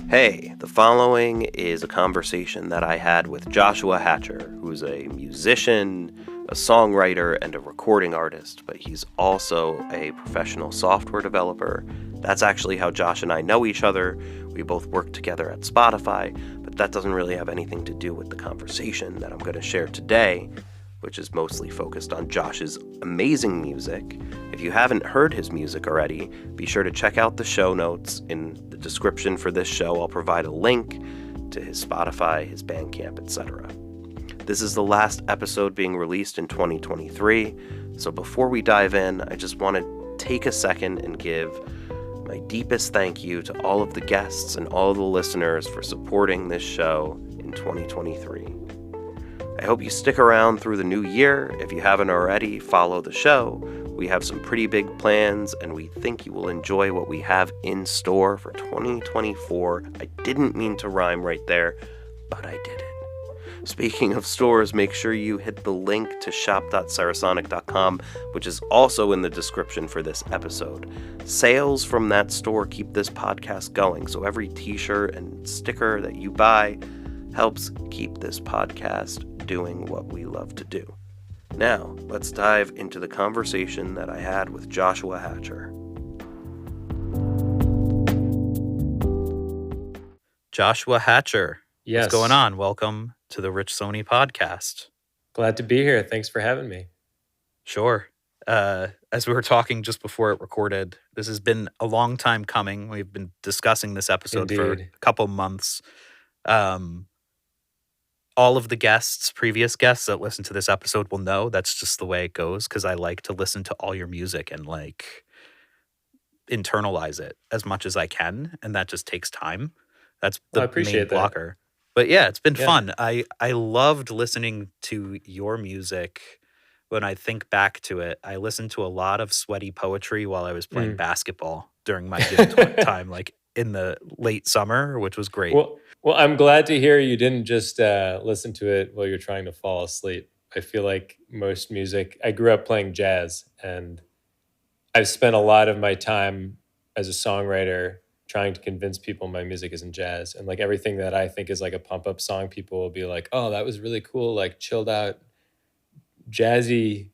Hey, the following is a conversation that I had with Joshua Hatcher, who's a musician, a songwriter, and a recording artist, but he's also a professional software developer. That's actually how Josh and I know each other. We both work together at Spotify, but that doesn't really have anything to do with the conversation that I'm going to share today, which is mostly focused on Josh's amazing music. If you haven't heard his music already, be sure to check out the show notes. In the description for this show, I'll provide a link to his Spotify, his Bandcamp, etc. This is the last episode being released in 2023, so before we dive in, I just want to take a second and give my deepest thank you to all of the guests and all of the listeners for supporting this show in 2023. I hope you stick around through the new year. If you haven't already, follow the show. We have some pretty big plans, and we think you will enjoy what we have in store for 2024. I didn't mean to rhyme right there, but I did it. Speaking of stores, make sure you hit the link to shop.cerasonic.com, which is also in the description for this episode. Sales from that store keep this podcast going, so every t-shirt and sticker that you buy helps keep this podcast doing what we love to do. Now, let's dive into the conversation that I had with Joshua Hatcher. Joshua Hatcher, Yes. What's going on? Welcome to the Rich Soni podcast. Glad to be here. Thanks for having me. Sure. As we were talking just before it recorded, this has been a long time coming. We've been discussing this episode for a Indeed. couple months. All of the previous guests that listen to this episode will know that's just the way it goes, because I like to listen to all your music and internalize it as much as I can, and that just takes time. That's the I appreciate main that. blocker. But yeah, it's been Yeah. fun. I loved listening to your music. When I think back to it, I listened to a lot of sweaty poetry while I was playing basketball during my gym time, like in the late summer, which was great. Well, I'm glad to hear you didn't just listen to it while you're trying to fall asleep. I feel like most music, I grew up playing jazz, and I've spent a lot of my time as a songwriter trying to convince people my music isn't jazz. And like everything that I think is like a pump-up song, people will be like, oh, that was really cool, like chilled out, jazzy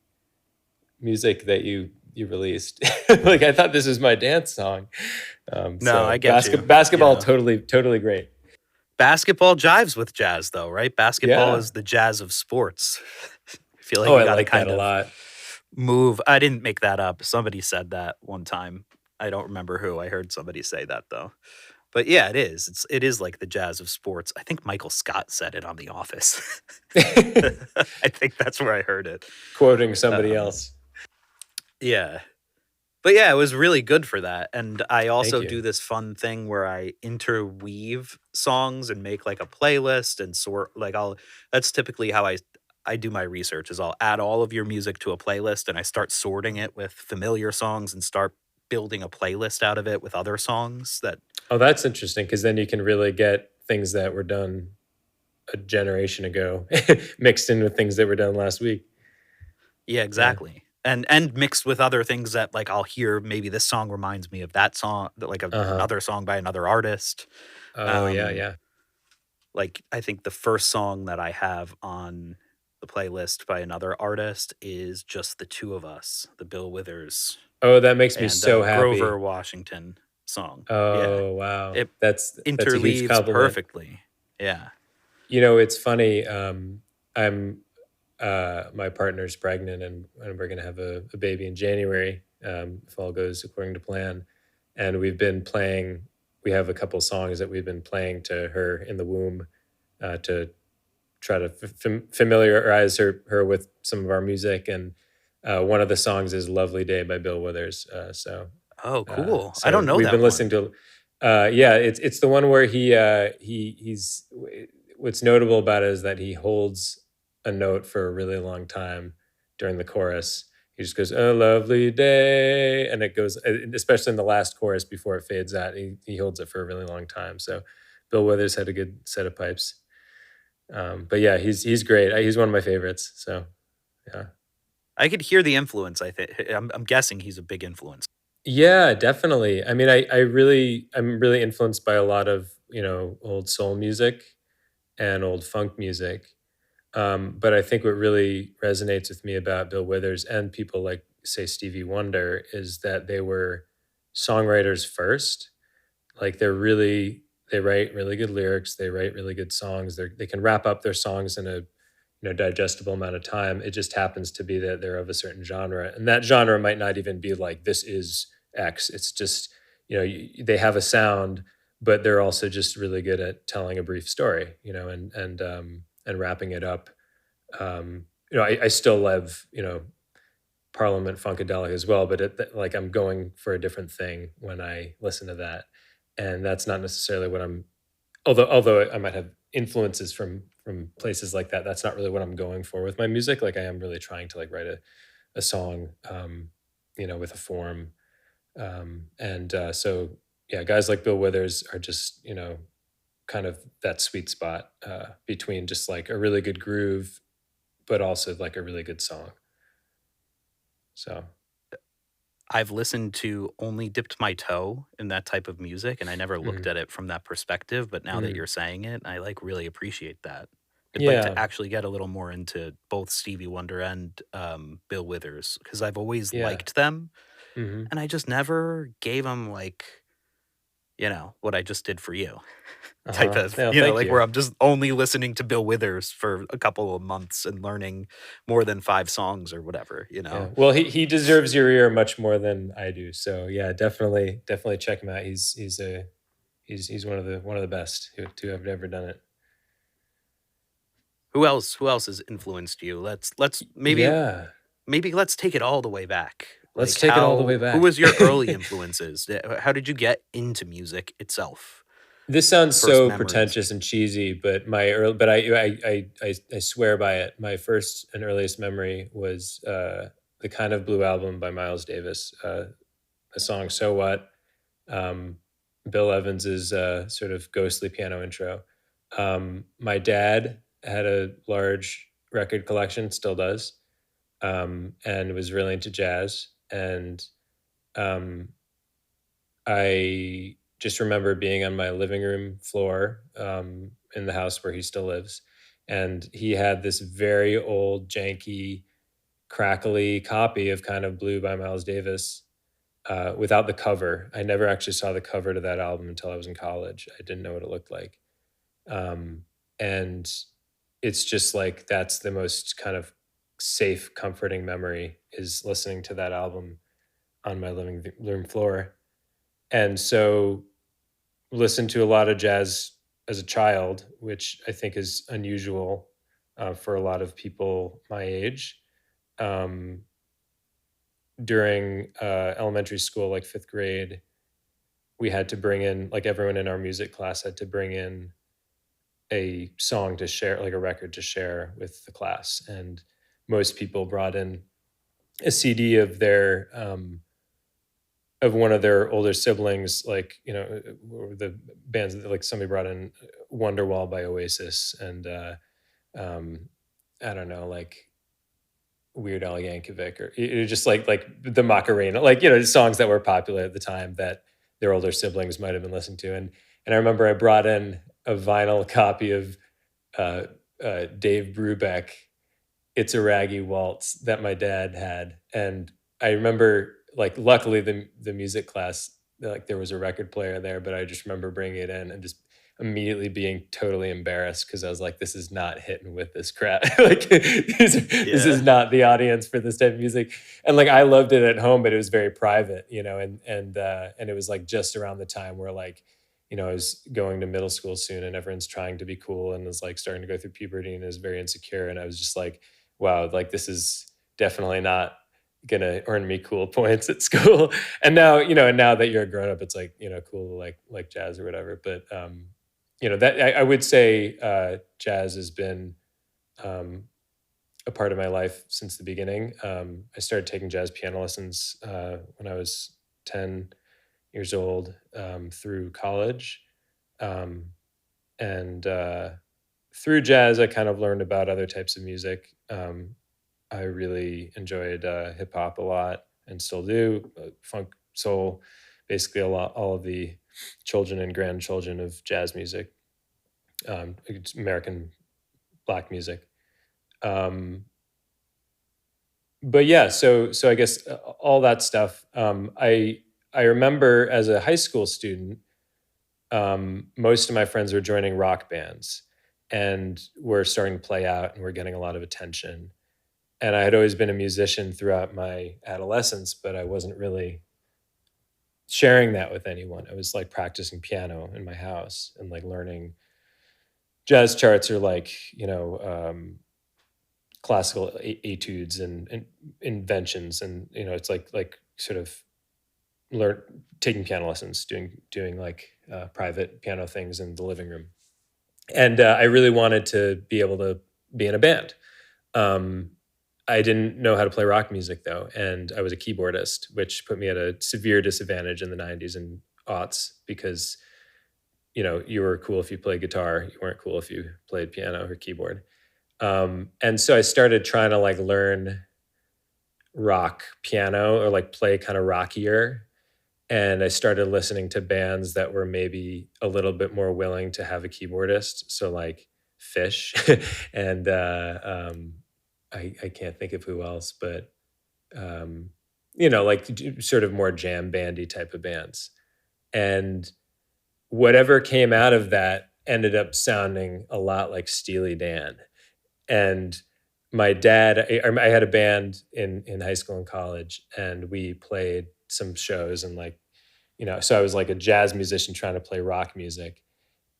music that you released. Like I thought this was my dance song. I get you. Basketball, Yeah. totally great. Basketball jives with jazz, though, right? Basketball Yeah. is the jazz of sports. I feel like Oh, you I got to like kind that a of lot. move. I didn't make that up. Somebody said that one time. I don't remember who. I heard somebody say that, though. But yeah, it is. It is like the jazz of sports. I think Michael Scott said it on The Office. I think that's where I heard it. Quoting somebody else. Yeah. But yeah, it was really good for that. And I also you. do this fun thing where I interweave songs and make like a playlist and sort that's typically how I do my research, is I'll add all of your music to a playlist and I start sorting it with familiar songs and start building a playlist out of it with other songs that. Oh, that's interesting, because then you can really get things that were done a generation ago mixed in with things that were done last week. Yeah, exactly. Yeah. And mixed with other things that like I'll hear, maybe this song reminds me of that song, like another song by another artist. Oh, yeah. Like I think the first song that I have on the playlist by another artist is Just the Two of Us, the Bill Withers. Oh, that makes me so happy. Grover Washington song. Oh, yeah. Wow. That's interleaves a huge compliment. Perfectly. Yeah. You know, it's funny. My partner's pregnant, and we're going to have a baby in January, if all goes according to plan. And we have a couple songs that we've been playing to her in the womb to try to familiarize her with some of our music. And one of the songs is Lovely Day by Bill Withers. Oh, cool. I don't know we've that been one. listening to, it's the one where he's what's notable about it is that he holds a note for a really long time during the chorus. He just goes, "A lovely day," and it goes, especially in the last chorus before it fades out. He holds it for a really long time. So Bill Withers had a good set of pipes. But yeah, he's great. He's one of my favorites. So yeah, I could hear the influence. I think I'm guessing he's a big influence. Yeah, definitely. I mean, I'm really influenced by a lot of old soul music and old funk music. But I think what really resonates with me about Bill Withers and people like, say, Stevie Wonder is that they were songwriters first. Like they write really good lyrics, they write really good songs. They can wrap up their songs in a digestible amount of time. It just happens to be that they're of a certain genre, and that genre might not even be like this is X. It's just they have a sound, but they're also just really good at telling a brief story, and wrapping it up. I still love Parliament Funkadelic as well, but like I'm going for a different thing when I listen to that, and that's not necessarily what I'm. Although I might have influences from places like that, that's not really what I'm going for with my music. Like I am really trying to like write a song, with a form, so yeah, guys like Bill Withers are just kind of that sweet spot between just like a really good groove, but also like a really good song. So I've listened to only dipped my toe in that type of music, and I never looked mhm. at it from that perspective, but now that Mhm. you're saying it, I, like, really appreciate that. I'd like to Yeah, actually get a little more into both Stevie Wonder and, Bill Withers because 'cause I've always yeah. liked them, Hmm. and I just never gave them like, what I just did for you type Uh-huh. of, No, thank like, where you. I'm just only listening to Bill Withers for a couple of months and learning more than 5 songs or whatever, you Yeah. know? Well, he deserves your ear much more than I do. So yeah, definitely check him out. He's one of the best to have ever done it. Who else has influenced you? Let's Yeah. maybe let's take it all the way back. Let's Like take it all the way who back. was your early influences? How did you get into music itself? This sounds First so memories. pretentious and cheesy, but my early, but I swear by it. My first and earliest memory was the Kind of Blue album by Miles Davis. The song "So What," um, Bill Evans's sort of ghostly piano intro. My dad had a large record collection, still does, and was really into jazz. And um, I just remember being on my living room floor in the house where he still lives. And he had this very old, janky, crackly copy of Kind of Blue by Miles Davis without the cover. I never actually saw the cover to that album until I was in college. I didn't know what it looked like. And it's just like that's the most kind of safe, comforting memory is listening to that album on my living room floor. And so listened to a lot of jazz as a child, which I think is unusual for a lot of people my age. Um, During elementary school, like fifth grade, we had to bring in, like everyone in our music class had to bring in a song to share, like a record to share with the class. And most people brought in a CD of one of their older siblings, like or the bands that, like somebody brought in Wonderwall by Oasis, and um, I don't know, like Weird Al Yankovic, or just like the Macarena, like songs that were popular at the time that their older siblings might have been listening to. And I remember I brought in a vinyl copy of uh, Dave Brubeck, "It's a Raggy Waltz," that my dad had. And I remember, like, luckily the music class, like there was a record player there, but I just remember bringing it in and just immediately being totally embarrassed because I was like, this is not hitting with this crap. Like this is Yeah. not the audience for this type of music. And like I loved it at home, but it was very private, and it was like just around the time where like I was going to middle school soon and everyone's trying to be cool and is like starting to go through puberty and is very insecure. And I was just like, wow, like this is definitely not gonna earn me cool points at school. And now, and now that you're a grown up, it's like, cool to like jazz or whatever. But that I would say jazz has been um, a part of my life since the beginning. I started taking jazz piano lessons when I was 10 years old through college. Um, and through jazz, I kind of learned about other types of music. I really enjoyed hip hop a lot and still do, funk, soul, basically a lot, all of the children and grandchildren of jazz music, American Black music. But yeah, so I guess all that stuff. I remember as a high school student, most of my friends were joining rock bands and were starting to play out and were getting a lot of attention. And I had always been a musician throughout my adolescence, but I wasn't really sharing that with anyone. I was like practicing piano in my house and like learning jazz charts or like, classical etudes and inventions. And, it's like sort of taking piano lessons, doing like private piano things in the living room. And I really wanted to be able to be in a band. I didn't know how to play rock music though, and I was a keyboardist, which put me at a severe disadvantage in the 90s and aughts because you were cool if you played guitar, you weren't cool if you played piano or keyboard. And so I started trying to like learn rock piano or like play kind of rockier. And I started listening to bands that were maybe a little bit more willing to have a keyboardist. So like Fish and I can't think of who else, but like sort of more jam bandy type of bands. And whatever came out of that ended up sounding a lot like Steely Dan. And my dad, I had a band in high school and college, and we played some shows and like, so I was like a jazz musician trying to play rock music.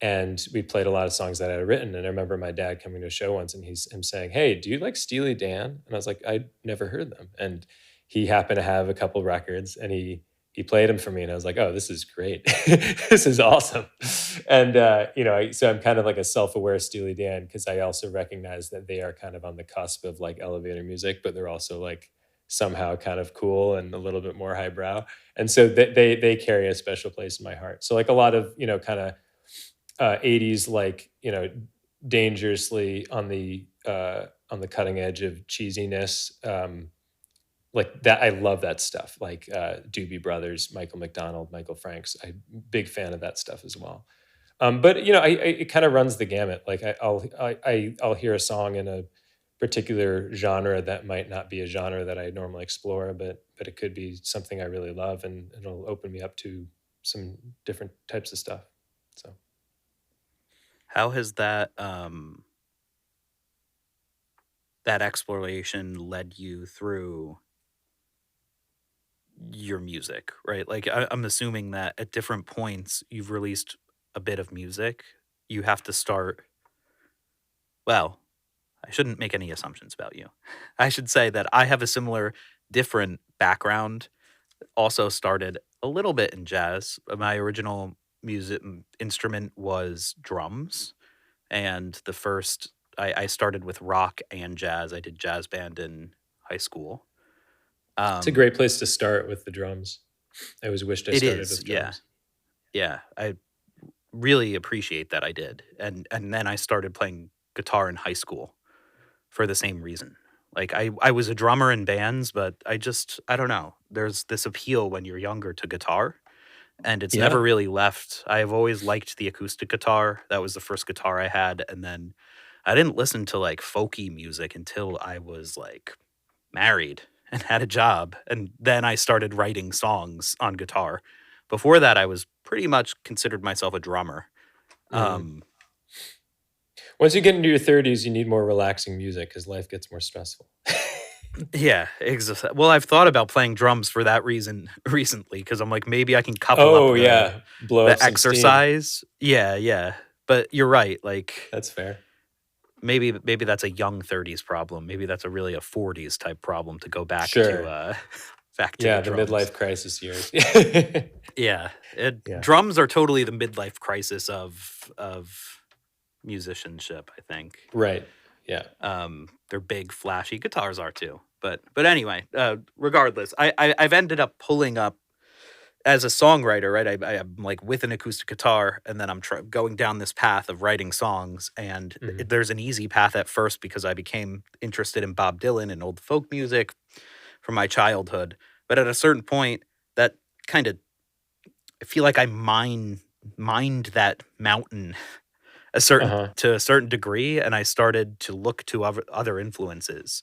And we played a lot of songs that I had written. And I remember my dad coming to a show once and him saying, "Hey, do you like Steely Dan?" And I was like, "I'd never heard them." And he happened to have a couple records and he played them for me. And I was like, "Oh, this is great. This is awesome." And, so I'm kind of like a self-aware Steely Dan because I also recognize that they are kind of on the cusp of like elevator music, but they're also like somehow kind of cool and a little bit more highbrow. And so they carry a special place in my heart. So like a lot of, kind of 80s, like, dangerously on the cutting edge of cheesiness. Like that, I love that stuff. Like Doobie Brothers, Michael McDonald, Michael Franks. I'm a big fan of that stuff as well. But it kind of runs the gamut. Like I'll hear a song in a particular genre that might not be a genre that I normally explore, but it could be something I really love, and it'll open me up to some different types of stuff. So. How has that that exploration led you through your music, right? Like I'm assuming that at different points you've released a bit of music. You have to start. Well, I shouldn't make any assumptions about you. I should say that I have a similar, different background. Also started a little bit in jazz. My original music instrument was drums, and the first I started with rock and jazz. I did jazz band in high school. It's a great place to start with the drums. I always wished I started with drums. Yeah. I really appreciate that I did. And then I started playing guitar in high school for the same reason. Like I was a drummer in bands, but I don't know. There's this appeal when you're younger to guitar, and it's never really left. I've always liked the acoustic guitar. That was the first guitar I had. And then I didn't listen to like folky music until I was like married and had a job. And then I started writing songs on guitar. Before that, I was pretty much considered myself a drummer. Once you get into your 30s, you need more relaxing music because life gets more stressful. Yeah, exactly. Well, I've thought about playing drums for that reason recently because I'm like, maybe I can couple up the exercise. Steam. Yeah. But you're right. Like that's fair. Maybe that's a young 30s problem. Maybe that's really a 40s type problem to go back to the midlife crisis years. Yeah. Drums are totally the midlife crisis of musicianship, I think. Right. Yeah. They're big, flashy. Guitars are too. But anyway, regardless, I've ended up pulling up as a songwriter, right? I'm like with an acoustic guitar, and then I'm going down this path of writing songs. And there's an easy path at first because I became interested in Bob Dylan and old folk music from my childhood. But at a certain point, that kind of I feel like I mined that mountain Uh-huh. to a certain degree, and I started to look to other influences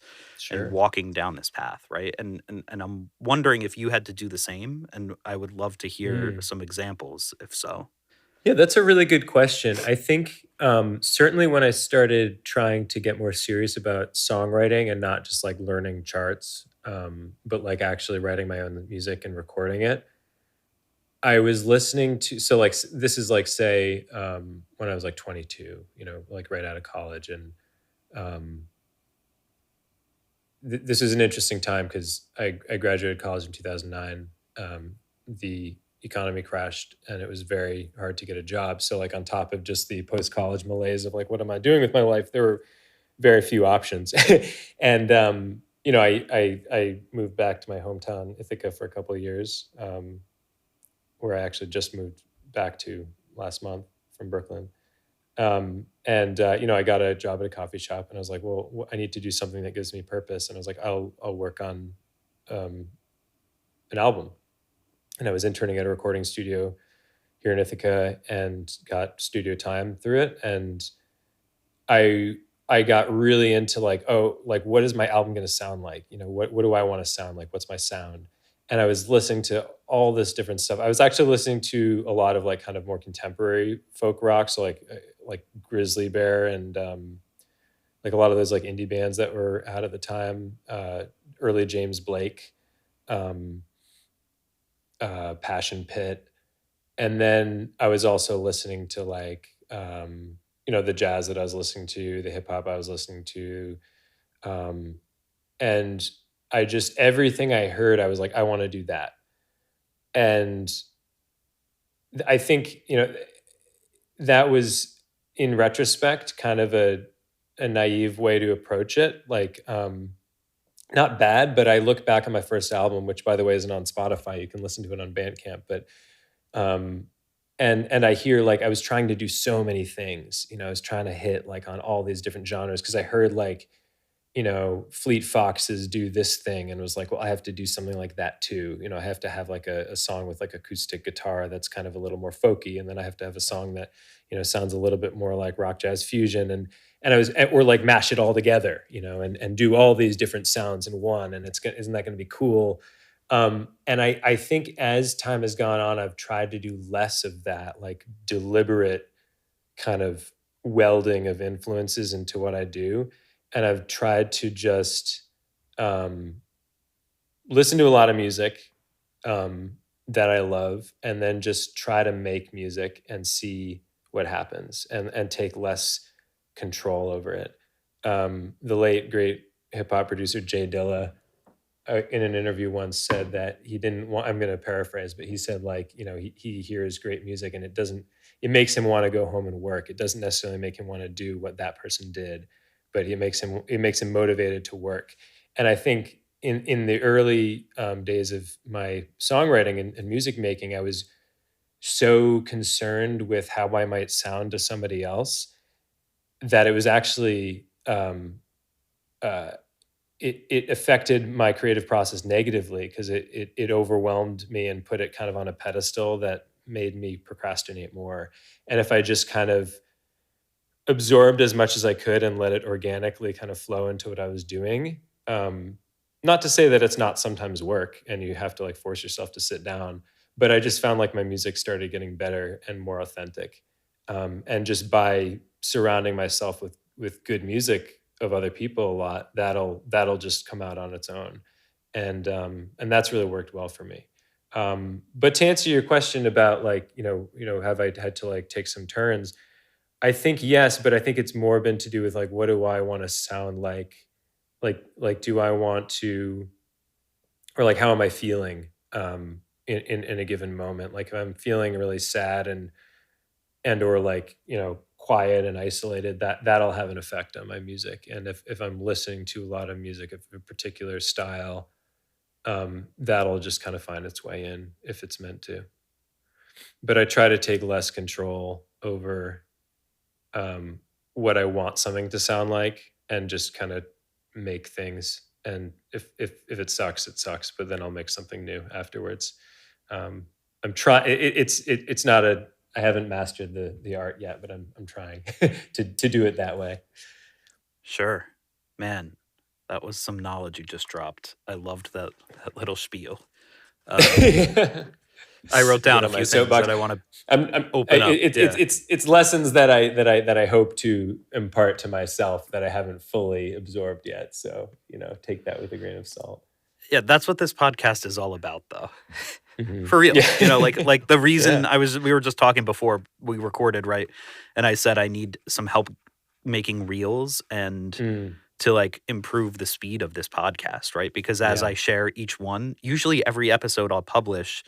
and Sure. walking down this path, right? And I'm wondering if you had to do the same, and I would love to hear Mm. some examples, if so. Yeah, that's a really good question. I think certainly when I started trying to get more serious about songwriting and not just like learning charts, but like actually writing my own music and recording it, I was listening to, so like this is like say when I was like 22, like right out of college, and um, this is an interesting time because I graduated college in 2009. The economy crashed and it was very hard to get a job. So, like, on top of just the post college malaise of like, what am I doing with my life? There were very few options. And, I moved back to my hometown, Ithaca, for a couple of years, where I actually just moved back to last month from Brooklyn. I got a job at a coffee shop, and I was like, well, I need to do something that gives me purpose. And I was like, I'll work on um, an album. And I was interning at a recording studio here in Ithaca and got studio time through it. And I I got really into like, oh, like what is my album going to sound like? What do I want to sound like? What's my sound? And I was listening to all this different stuff. I was actually listening to a lot of like kind of more contemporary folk rock, so like Grizzly Bear and like a lot of those like indie bands that were out at the time, early James Blake, um, Passion Pit, and then I was also listening to like the jazz that I was listening to, the hip hop I was listening to, um, and I just everything I heard, I was like, I want to do that. And I think that was in retrospect kind of a naive way to approach it. Like not bad, but I look back on my first album, which by the way isn't on Spotify. You can listen to it on Bandcamp, but um and I hear like I was trying to do so many things. I was trying to hit like on all these different genres because I heard like Fleet Foxes do this thing and was like, well, I have to do something like that too. I have to have like a song with like acoustic guitar that's kind of a little more folky. And then I have to have a song that, sounds a little bit more like rock jazz fusion. And I was, or like mash it all together, and do all these different sounds in one. And isn't that going to be cool? And I think as time has gone on, I've tried to do less of that, like deliberate kind of welding of influences into what I do. And I've tried to just um, listen to a lot of music that I love, and then just try to make music and see what happens, and take less control over it. The late great hip hop producer Jay Dilla, in an interview once said that he didn't want, I'm going to paraphrase, but he said like, he hears great music and it makes him want to go home and work. It doesn't necessarily make him want to do what that person did, but it makes him motivated to work. And I think in the early days of my songwriting and music making, I was so concerned with how I might sound to somebody else that it was actually, uh, it affected my creative process negatively because it overwhelmed me and put it kind of on a pedestal that made me procrastinate more. And if I just kind of absorbed as much as I could and let it organically kind of flow into what I was doing, not to say that it's not sometimes work and you have to like force yourself to sit down, but I just found like my music started getting better and more authentic. And just by surrounding myself with good music of other people a lot, that'll just come out on its own. And that's really worked well for me. But to answer your question about like, have I had to like take some turns? I think yes, but I think it's more been to do with like, what do I want to sound like? Like do I want to, or like how am I feeling in a given moment? Like if I'm feeling really sad and or like, quiet and isolated, that'll have an effect on my music. And if I'm listening to a lot of music of a particular style, that'll just kind of find its way in if it's meant to. But I try to take less control over um, what I want something to sound like, and just kind of make things. And if it sucks, it sucks. But then I'll make something new afterwards. Um, I'm trying. It's not a. I haven't mastered the art yet, but I'm trying to do it that way. Sure. Man, that was some knowledge you just dropped. I loved that little spiel. I wrote down Get a on my few things soapbox. that I want to I'm open up. it's lessons that I hope to impart to myself that I haven't fully absorbed yet. So take that with a grain of salt. Yeah, that's what this podcast is all about, though. Mhm. For real. Yeah. Like the reason Yeah. we were just talking before we recorded, right? And I said I need some help making reels and Mm, to like improve the speed of this podcast, right? Because as yeah. I share each one, usually every episode I'll publish,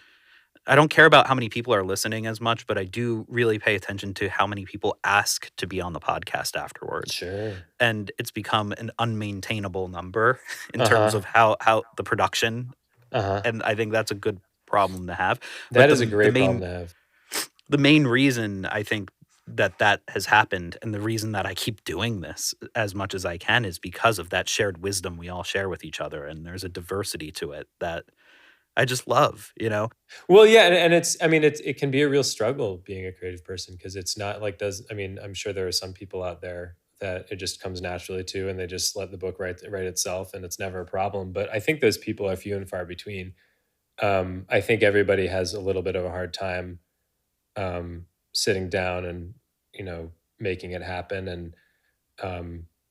I don't care about how many people are listening as much, but I do really pay attention to how many people ask to be on the podcast afterwards. Sure. And it's become an unmaintainable number in Uh terms huh. of how the production, Uh huh. and I think that's a good problem to have. That But is a great problem to have. the main reason I think that has happened, and the reason that I keep doing this as much as I can, is because of that shared wisdom we all share with each other, and there's a diversity to it that I just love. Well, yeah, and it can be a real struggle being a creative person because it's not like I'm sure there are some people out there that it just comes naturally to and they just let the book write itself and it's never a problem. But I think those people are few and far between. I think everybody has a little bit of a hard time sitting down and making it happen. And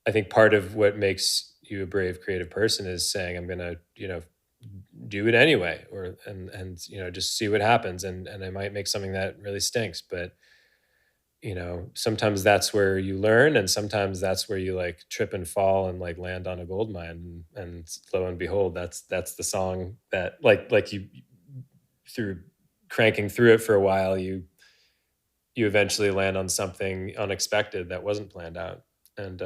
I think part of what makes you a brave creative person is saying, I'm gonna do it anyway, or and just see what happens, and I might make something that really stinks, but sometimes that's where you learn, and sometimes that's where you like trip and fall and like land on a gold mine, and lo and behold, that's the song that like you through cranking through it for a while, you eventually land on something unexpected that wasn't planned out. And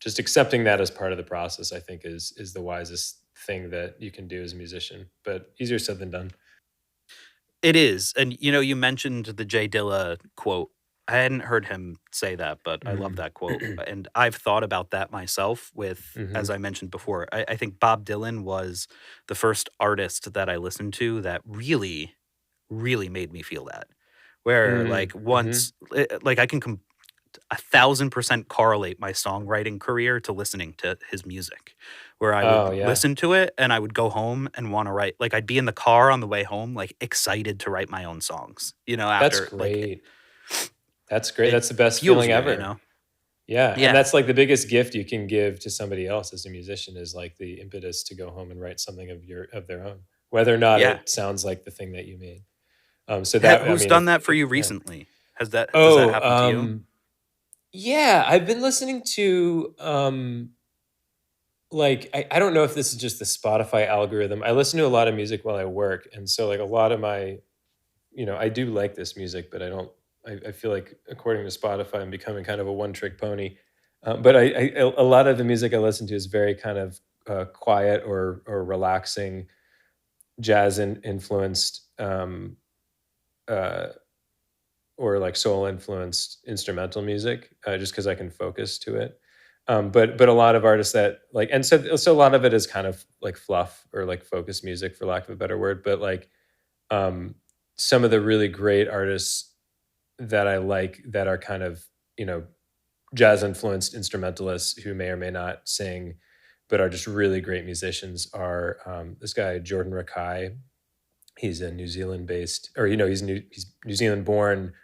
just accepting that as part of the process, I think, is the wisest thing that you can do as a musician, but easier said than done. It is. And you mentioned the Jay Dilla quote. I hadn't heard him say that, but I love that quote. And I've thought about that myself with, as I mentioned before, I think Bob Dylan was the first artist that I listened to that really, really made me feel that. Where like once, like I can 1,000% correlate my songwriting career to listening to his music, where I Oh would yeah, listen to it and I would go home and want to write. Like I'd be in the car on the way home, like excited to write my own songs. that's After like great. That's great. it That's the best fuels feeling you, ever. Yeah, and Yeah, that's like the biggest gift you can give to somebody else as a musician is like the impetus to go home and write something of their own, whether or not yeah. it sounds like the thing that you made. So that I Who's mean, done that for you yeah. recently? Does that Oh, happen to you? yeah, I've been listening to like I don't know if this is just the Spotify algorithm. I listen to a lot of music while I work, and so like a lot of my, I do like this music, but I don't. I feel like according to Spotify, I'm becoming kind of a one-trick pony. But a lot of the music I listen to is very kind of quiet or relaxing, jazz influenced, uh, or like soul influenced instrumental music, just because I can focus to it. But a lot of artists that like, and so a lot of it is kind of like fluff or like focus music, for lack of a better word. But like um, some of the really great artists that I like that are kind of jazz influenced instrumentalists who may or may not sing, but are just really great musicians are this guy Jordan Rakai. He's a New Zealand based, or he's New Zealand born,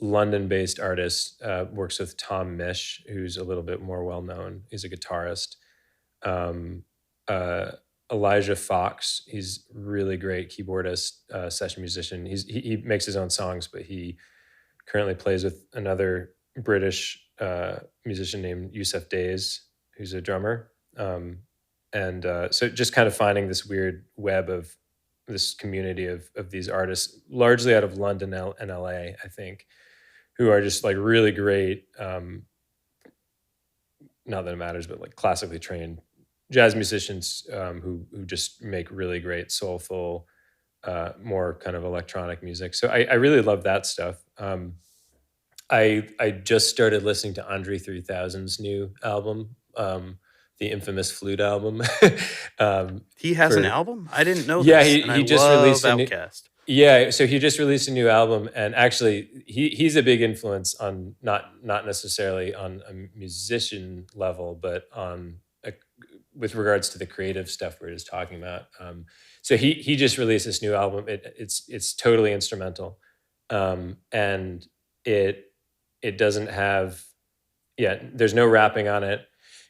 London based artist. Works with Tom Misch, who's a little bit more well known. He's a guitarist. Um, uh, Elijah Fox, he's really great keyboardist, session musician. He makes his own songs, but he currently plays with another British musician named Yusuf Days, who's a drummer. And so just kind of finding this weird web of this community of these artists, largely out of London and LA, I think, who are just like really great. Not that it matters, but like classically trained jazz musicians who just make really great soulful, more kind of electronic music. So I really love that stuff. I just started listening to Andre 3000's new album, the infamous Flute album. He has an For album? I didn't know Yeah, this, he and I he just love released a new Outkast. Yeah, so he just released a new album, and actually, he's a big influence on not necessarily on a musician level, but on with regards to the creative stuff we're just talking about. So he just released this new album. It's totally instrumental, and it doesn't have there's no rapping on it.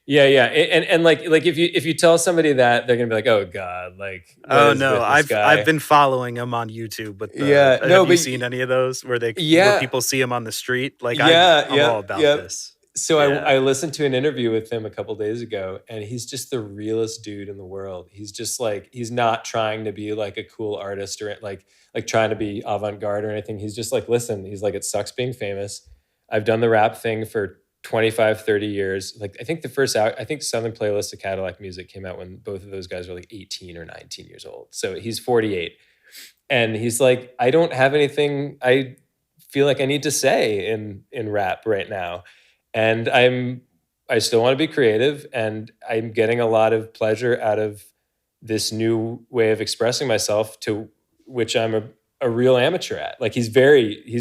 Yeah. And like if you tell somebody that, they're gonna be like, oh God, like what Oh is no, with this guy? I've been following him on YouTube. But Yeah, no, have you but seen any of those where yeah, people see him on the street? Like I'm yeah, all about yeah. this. So Yeah. I listened to an interview with him a couple days ago, and he's just the realest dude in the world. He's just like, he's not trying to be like a cool artist or like trying to be avant-garde or anything. He's just like, listen, he's like, it sucks being famous. I've done the rap thing for 25, 30 years. Like, I think I think Southern Playlist of Cadillac Music came out when both of those guys were like 18 or 19 years old. So he's 48. And he's like, I don't have anything I feel like I need to say in rap right now. And I still want to be creative, and I'm getting a lot of pleasure out of this new way of expressing myself, to which I'm a real amateur at. Like he's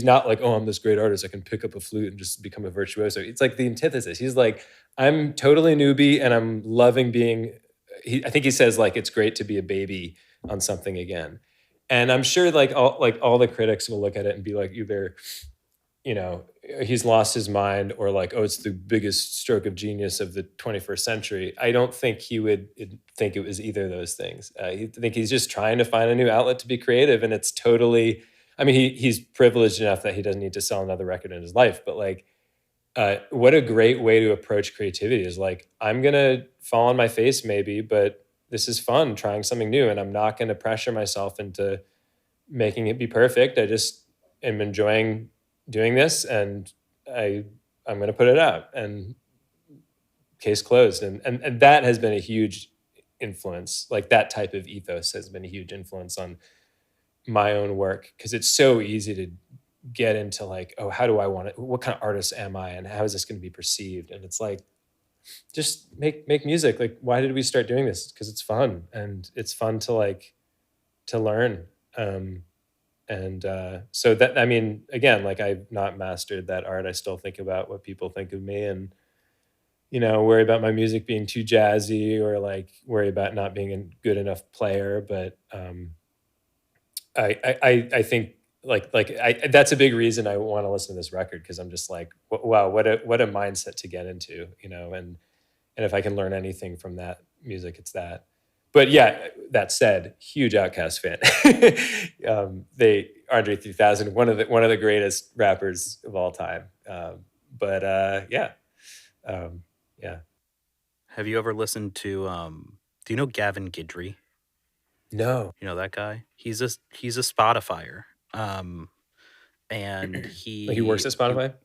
not like, oh, I'm this great artist, I can pick up a flute and just become a virtuoso. It's like the antithesis. He's like, I'm totally newbie, and I'm loving being, I think he says like, it's great to be a baby on something again. And I'm sure like all the critics will look at it and be like, either, he's lost his mind, or like, oh, it's the biggest stroke of genius of the 21st century. I don't think he would think it was either of those things. I think he's just trying to find a new outlet to be creative, and it's totally, I mean, he's privileged enough that he doesn't need to sell another record in his life, but like, what a great way to approach creativity is like, I'm going to fall on my face maybe, but this is fun trying something new, and I'm not going to pressure myself into making it be perfect. I just am enjoying doing this, and I'm going to put it out, and case closed. And that has been a huge influence. Like that type of ethos has been a huge influence on my own work, because it's so easy to get into like, oh, how do I want it? What kind of artist am I, and how is this going to be perceived? And it's like, just make music. Like, why did we start doing this? Because it's fun, and it's fun to learn. So that, I mean, again, like I've not mastered that art. I still think about what people think of me, and worry about my music being too jazzy, or like worry about not being a good enough player. But I think that's a big reason I want to listen to this record, because I'm just like, wow, what a mindset to get into, and if I can learn anything from that music, it's that. But yeah, that said, huge Outkast fan. Andre 3000, one of the greatest rappers of all time. Yeah. Have you ever listened to do you know Gavin Guidry? No. You know that guy? He's a Spotifyer. And He works at Spotify?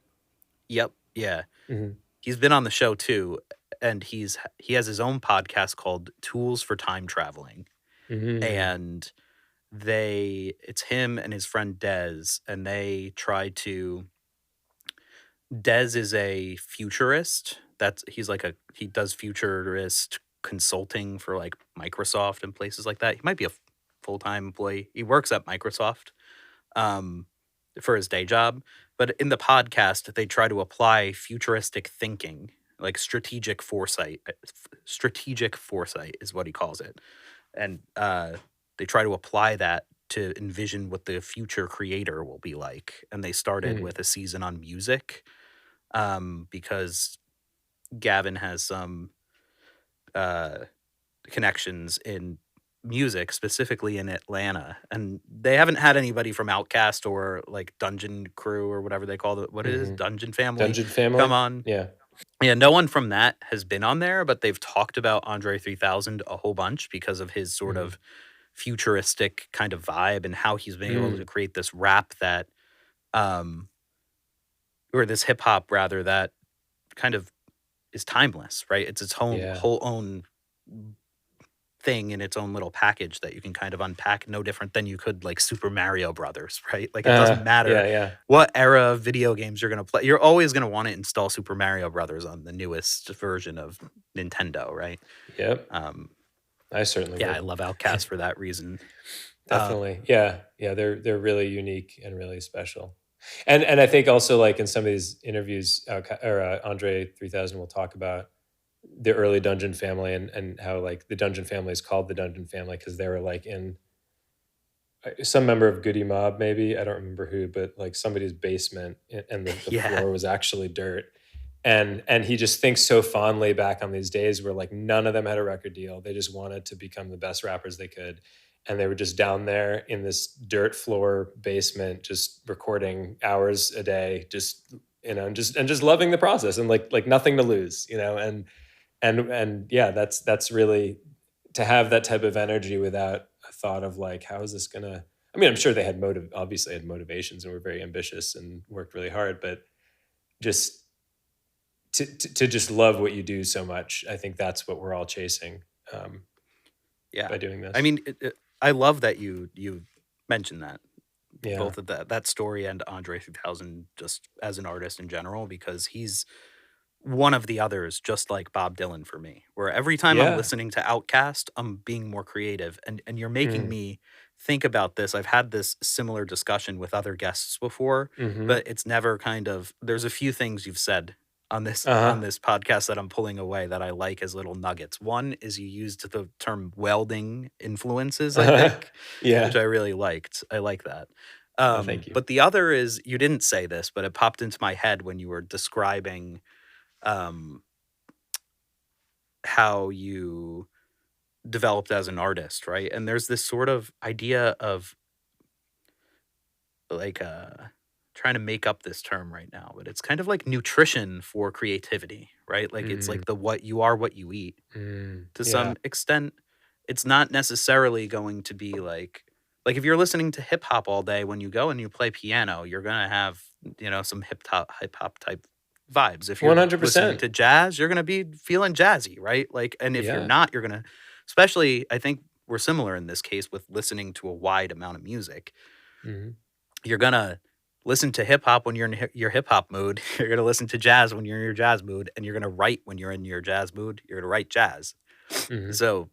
Yep, yeah. Mm-hmm. He's been on the show too, and he has his own podcast called Tools for Time Traveling. Mm-hmm. And it's him and his friend Dez, and they try to, Dez is a futurist. He does futurist consulting for like Microsoft and places like that. He might be a full-time employee. He works at Microsoft for his day job. But in the podcast, they try to apply futuristic thinking, like strategic foresight. Strategic foresight is what he calls it. And they try to apply that to envision what the future creator will be like. And they started with a season on music, because Gavin has some connections in music, specifically in Atlanta, and they haven't had anybody from Outkast or like Dungeon Crew or whatever they call it. What it is, Dungeon Family? Come on. Yeah, no one from that has been on there, but they've talked about Andre 3000 a whole bunch because of his sort of futuristic kind of vibe, and how he's been able to create this rap that or this hip hop rather, that kind of is timeless, right? It's its whole own thing in its own little package that you can kind of unpack, no different than you could like Super Mario Brothers, right? Like it doesn't matter what era of video games you're going to play. You're always going to want to install Super Mario Brothers on the newest version of Nintendo, right? Yep. I certainly would. I love Outkast for that reason. Definitely. Yeah. Yeah. They're really unique and really special. And I think also like in some of these interviews, Andre 3000 will talk about the early Dungeon family and how like the Dungeon family is called the Dungeon family because they were like in some member of Goody Mob, maybe I don't remember who, but like somebody's basement, and the Yeah. floor was actually dirt. And he just thinks so fondly back on these days where like none of them had a record deal. They just wanted to become the best rappers they could, and they were just down there in this dirt floor basement, just recording hours a day, just just loving the process and like nothing to lose, and yeah, that's really to have that type of energy without a thought of like, how is this gonna? I mean, I'm sure they had obviously had motivations and were very ambitious and worked really hard, but just to just love what you do so much, I think that's what we're all chasing Yeah. by doing this. I mean, I love that you mentioned that, yeah, both of that story and Andre 3000 just as an artist in general, because he's one of the others, just like Bob Dylan for me, where every time I'm yeah, listening to Outkast, I'm being more creative. And you're making mm. me think about this. I've had this similar discussion with other guests before, Mm-hmm. but it's never kind of, there's a few things you've said on Uh-huh. this podcast that I'm pulling away that I like as little nuggets. One is you used the term welding influences, I think, which Yeah. I really liked. I like that. Oh, thank you. But the other is, you didn't say this, but it popped into my head when you were describing um, how you developed as an artist, right? And there's this sort of idea of like trying to make up this term right now, but it's kind of like nutrition for creativity, right? Like it's Mm, like the what you are, what you eat. To yeah. some extent, it's not necessarily going to be like if you're listening to hip hop all day, when you go and you play piano, you're gonna have, some hip hop type vibes. If you're listening 100%. to jazz, you're gonna be feeling jazzy, right? Like, and if you're Yeah. not, you're gonna, especially, I think we're similar in this case with listening to a wide amount of music. Hmm. You're gonna listen to hip hop when you're in your hip hop mood. You're gonna listen to jazz when you're in your jazz mood, and you're gonna write when you're in your jazz mood. You're gonna write jazz. Hmm. So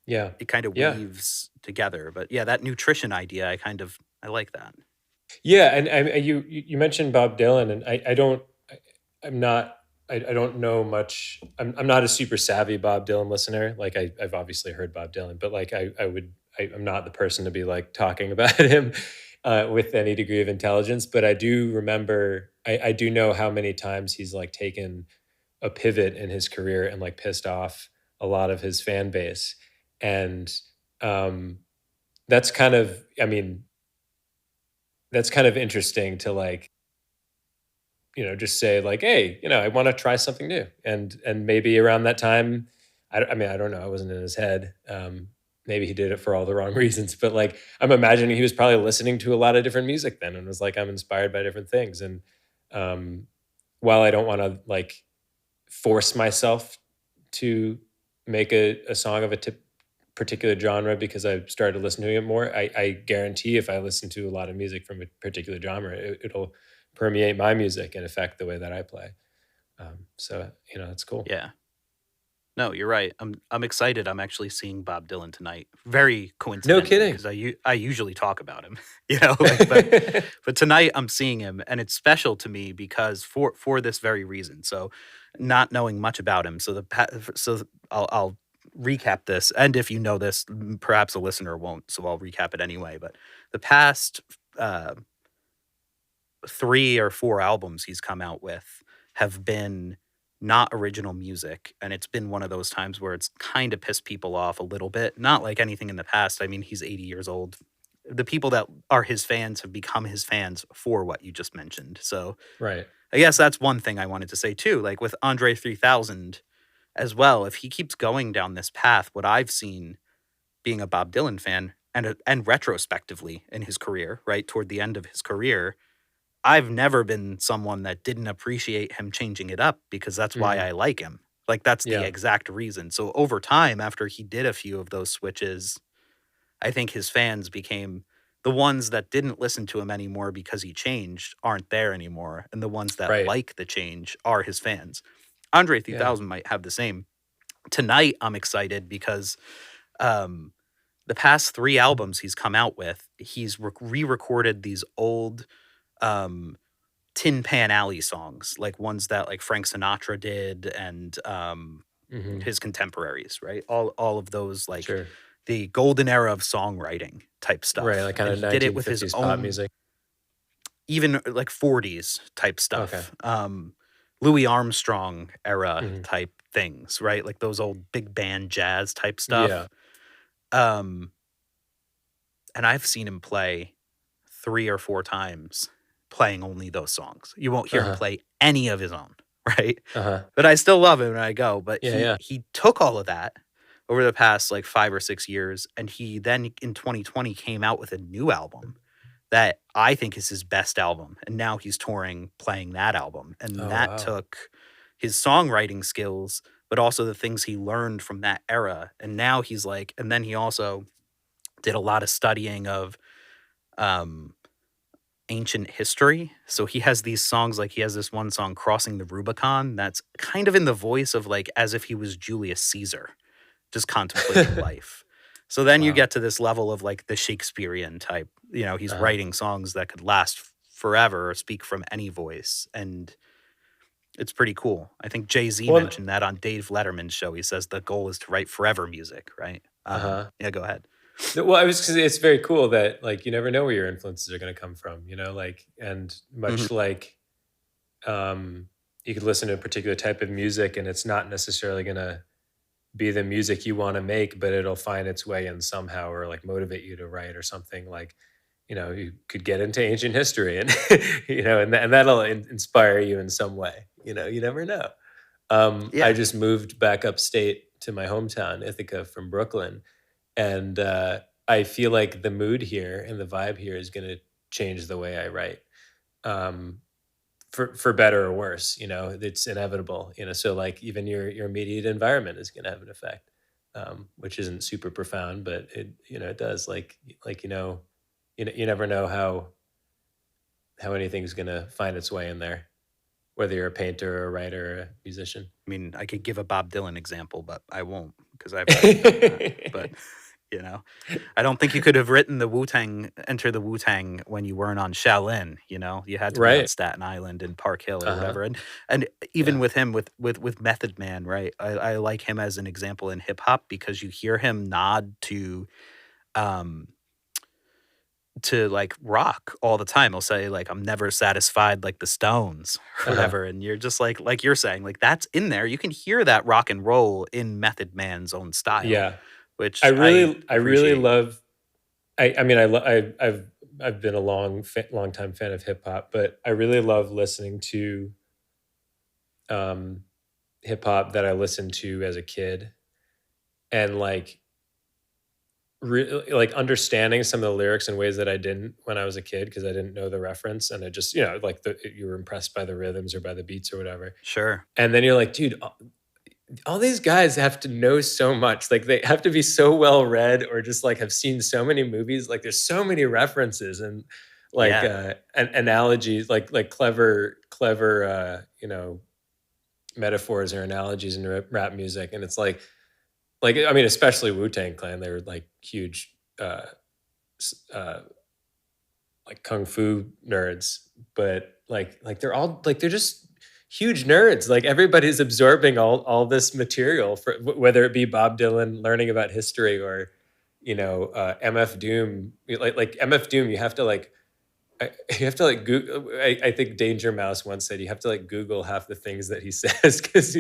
Yeah. it kind of Yeah. weaves together. But yeah, that nutrition idea, I like that. Yeah, and you mentioned Bob Dylan, and I don't I'm not I don't know much. I'm not a super savvy Bob Dylan listener. Like I've obviously heard Bob Dylan, but like I'm not the person to be like talking about him with any degree of intelligence. But I do remember I do know how many times he's like taken a pivot in his career and like pissed off a lot of his fan base, and um, that's kind of I mean that's kind of interesting to like just say like, hey, I want to try something new, and maybe around that time, I mean, I don't know, I wasn't in his head. Maybe he did it for all the wrong reasons, but like, I'm imagining he was probably listening to a lot of different music then, and was like, I'm inspired by different things, and um, while I don't want to like force myself to make a song of a particular genre because I've started to listen to it more, I guarantee if I listen to a lot of music from a particular genre, it'll permeate my music and affect the way that I play. So it's cool. Yeah. No, you're right. I'm excited. I'm actually seeing Bob Dylan tonight. Very No coincidentally, kidding. because I usually talk about him, like, but tonight I'm seeing him, and it's special to me because for this very reason. So, not knowing much about him, so I'll recap this, and if you know this, perhaps a listener won't, so I'll recap it anyway. But the past 3 or 4 albums he's come out with have been not original music, and it's been one of those times where it's kind of pissed people off a little bit. Not like anything in the past. I mean, he's 80 years old. The people that are his fans have become his fans for what you just mentioned. So Right. I guess that's one thing I wanted to say too. Like with Andre 3000 as well, if he keeps going down this path, what I've seen being a Bob Dylan fan, and retrospectively in his career, right toward the end of his career, I've never been someone that didn't appreciate him changing it up, because that's why Mhm. I like him. Like, that's the Yeah. exact reason. So over time, after he did a few of those switches, I think his fans became the ones that didn't listen to him anymore because he changed aren't there anymore. And the ones that Right. like the change are his fans. Andre Yeah. 3000 might have the same. Tonight, I'm excited because um, the past 3 albums he's come out with, he's re-recorded these old Tin Pan Alley songs, like ones that like Frank Sinatra did and Hmm. his contemporaries, right? All of those, like Sure. the golden era of songwriting type Right, stuff. like kind And of he did it with his 1950s pop own, music. even like 40s type Okay. stuff. Louis Armstrong era Hmm. type things, right? Like those old big band jazz type Yeah. stuff. Um, and I've seen him play 3 or 4 times playing only those songs. You won't hear him Uh-huh. play any of his own, right? Uh-huh. But I still love him when I go. But Yeah, yeah. he took all of that over the past like 5 or 6 years, and he then in 2020 came out with a new album that I think is his best album. And now he's touring playing that album. And Oh, that wow. took his songwriting skills, but also the things he learned from that era. And now he's like, and then he also did a lot of studying of um ancient history. So he has these songs, like he has this one song, Crossing the Rubicon, that's kind of in the voice of like as if he was Julius Caesar, just contemplating life. So then you Wow. get to this level of like the Shakespearean type, he's Uh-huh. writing songs that could last forever or speak from any voice. And it's pretty cool. I think Jay-Z Well, mentioned that on Dave Letterman's show. He says the goal is to write forever music, right? uh-huh. Yeah, go ahead. Well, I was 'cause it's very cool that like you never know where your influences are going to come from, like and Mhm. much like you could listen to a particular type of music and it's not necessarily going to be the music you want to make, but it'll find its way in somehow or like motivate you to write or something like you could get into ancient history and and that'll inspire you in some way. You never know. I Yeah. just moved back upstate to my hometown, Ithaca, from Brooklyn, and I feel like the mood here and the vibe here is going to change the way I write, um, for better or worse. It's inevitable. So like even your immediate environment is going to have an effect, which isn't super profound, but it does. Like you never know how anything's going to find its way in there, whether you're a painter or a writer or a musician. I mean, I could give a Bob Dylan example, but I won't because I've already done that. But I don't think you could have written the Wu-Tang, Enter the Wu-Tang when you weren't on Shaolin. You had to be on Right. Staten Island and Park Hill or Uh-huh. whatever. And even Yeah. with him, with Method Man, right? I like him as an example in hip hop because you hear him nod um to like rock all the time. He'll say like, "I'm never satisfied," like the Stones or Uh-huh. whatever. And you're just like you're saying, like that's in there. You can hear that rock and roll in Method Man's own style. Yeah. Which I really appreciate. love. I mean, I've been a long time fan of hip hop, but I really love listening to hip hop that I listened to as a kid, and like like understanding some of the lyrics in ways that I didn't when I was a kid because I didn't know the reference, and I just like you were impressed by the rhythms or by the beats or whatever, Sure. and then you're like, dude. All these guys have to know so much. Like they have to be so well read or just like have seen so many movies. Like there's so many references and like Yeah. analogies, like clever metaphors or analogies in rap music. And it's like I mean, especially Wu-Tang Clan, they were like huge like kung fu nerds, but like they're all like they're just huge nerds. Like everybody's absorbing all this material for whether it be Bob Dylan learning about history or MF Doom. Like MF Doom, you have to like Google. I think Danger Mouse once said you have to like Google half the things that he says because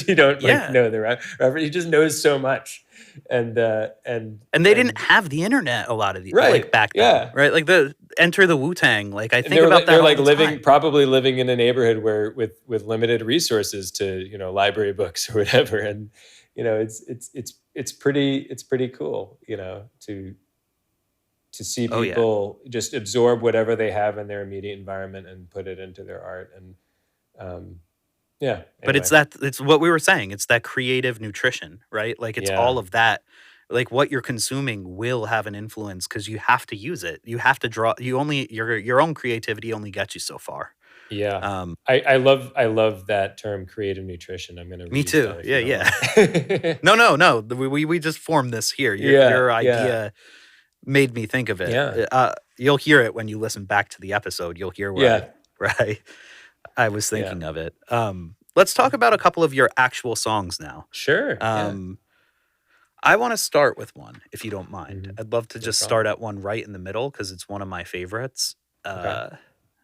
you don't like know the reference. He just knows so much, and they didn't have the internet a lot of the right like back then, right? Like the Enter the Wu-Tang. Like I think about that. They're all like the time. probably living in a neighborhood where with limited resources to library books or whatever, and it's pretty cool to see people just absorb whatever they have in their immediate environment and put it into their art. And anyway. But it's what we were saying. It's that creative nutrition, right? Like it's all of that. Like what you're consuming will have an influence because you have to use it. You have to draw. Your own creativity only gets you so far, Yeah. Um, I love that term, creative nutrition. I'm gonna me reuse too. that if Yeah, you don't yeah. mind. No. We just formed this here. Yeah, Your yeah, idea made me think of it. yeah, You'll hear it when you listen back to the episode. You'll hear where yeah, I was yeah. thinking of it. Let's talk about a couple of your actual songs now. Sure. Yeah. Um, I want to start with one, if you don't mind. Hmm. I'd love to No just start problem. at one right in the middle because it's one of my favorites. Okay. Uh,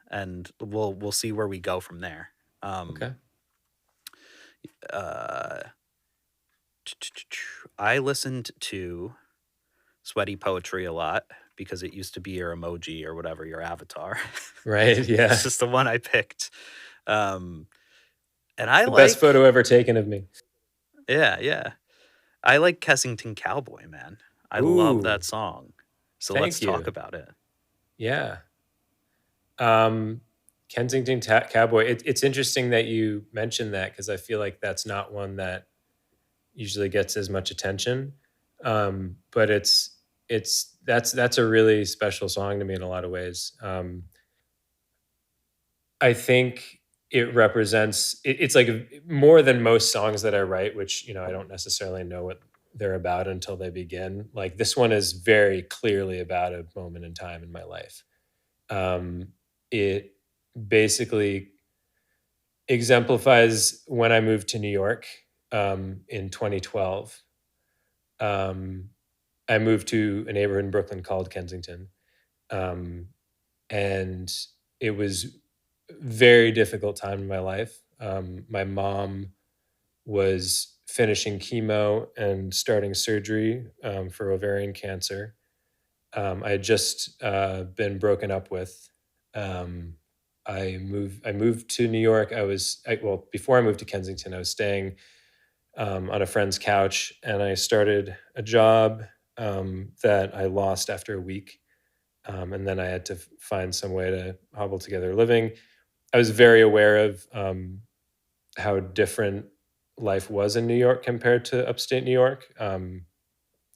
and we'll see where we go from there. Um, Okay. uh, I listened to Sweaty Poetry a lot because it used to be your emoji or whatever, your avatar. Right. It's Yeah. just the one I picked. Um, and I The best like, photo ever taken of me. yeah. I like Kessington Cowboy, man. I love that Ooh, song. So let's thank talk you. about it. Yeah. Um, Cowboy. It's interesting that you mentioned that because I feel like that's not one that usually gets as much attention. But that's a really special song to me in a lot of ways. I think it represents it's like more than most songs that I write, which I don't necessarily know what they're about until they begin. Like this one is very clearly about a moment in time in my life. It basically exemplifies when I moved to New York in 2012. Um, I moved to a neighborhood in Brooklyn called Kensington, um, and it was a very difficult time in my life. My mom was finishing chemo and starting surgery for ovarian cancer. I had just been broken up with. Um, I moved to New York. Well, before I moved to Kensington, I was staying on a friend's couch, and I started a job that I lost after a week, and then I had to find some way to hobble together a living. I was very aware of how different life was in New York compared to upstate New York.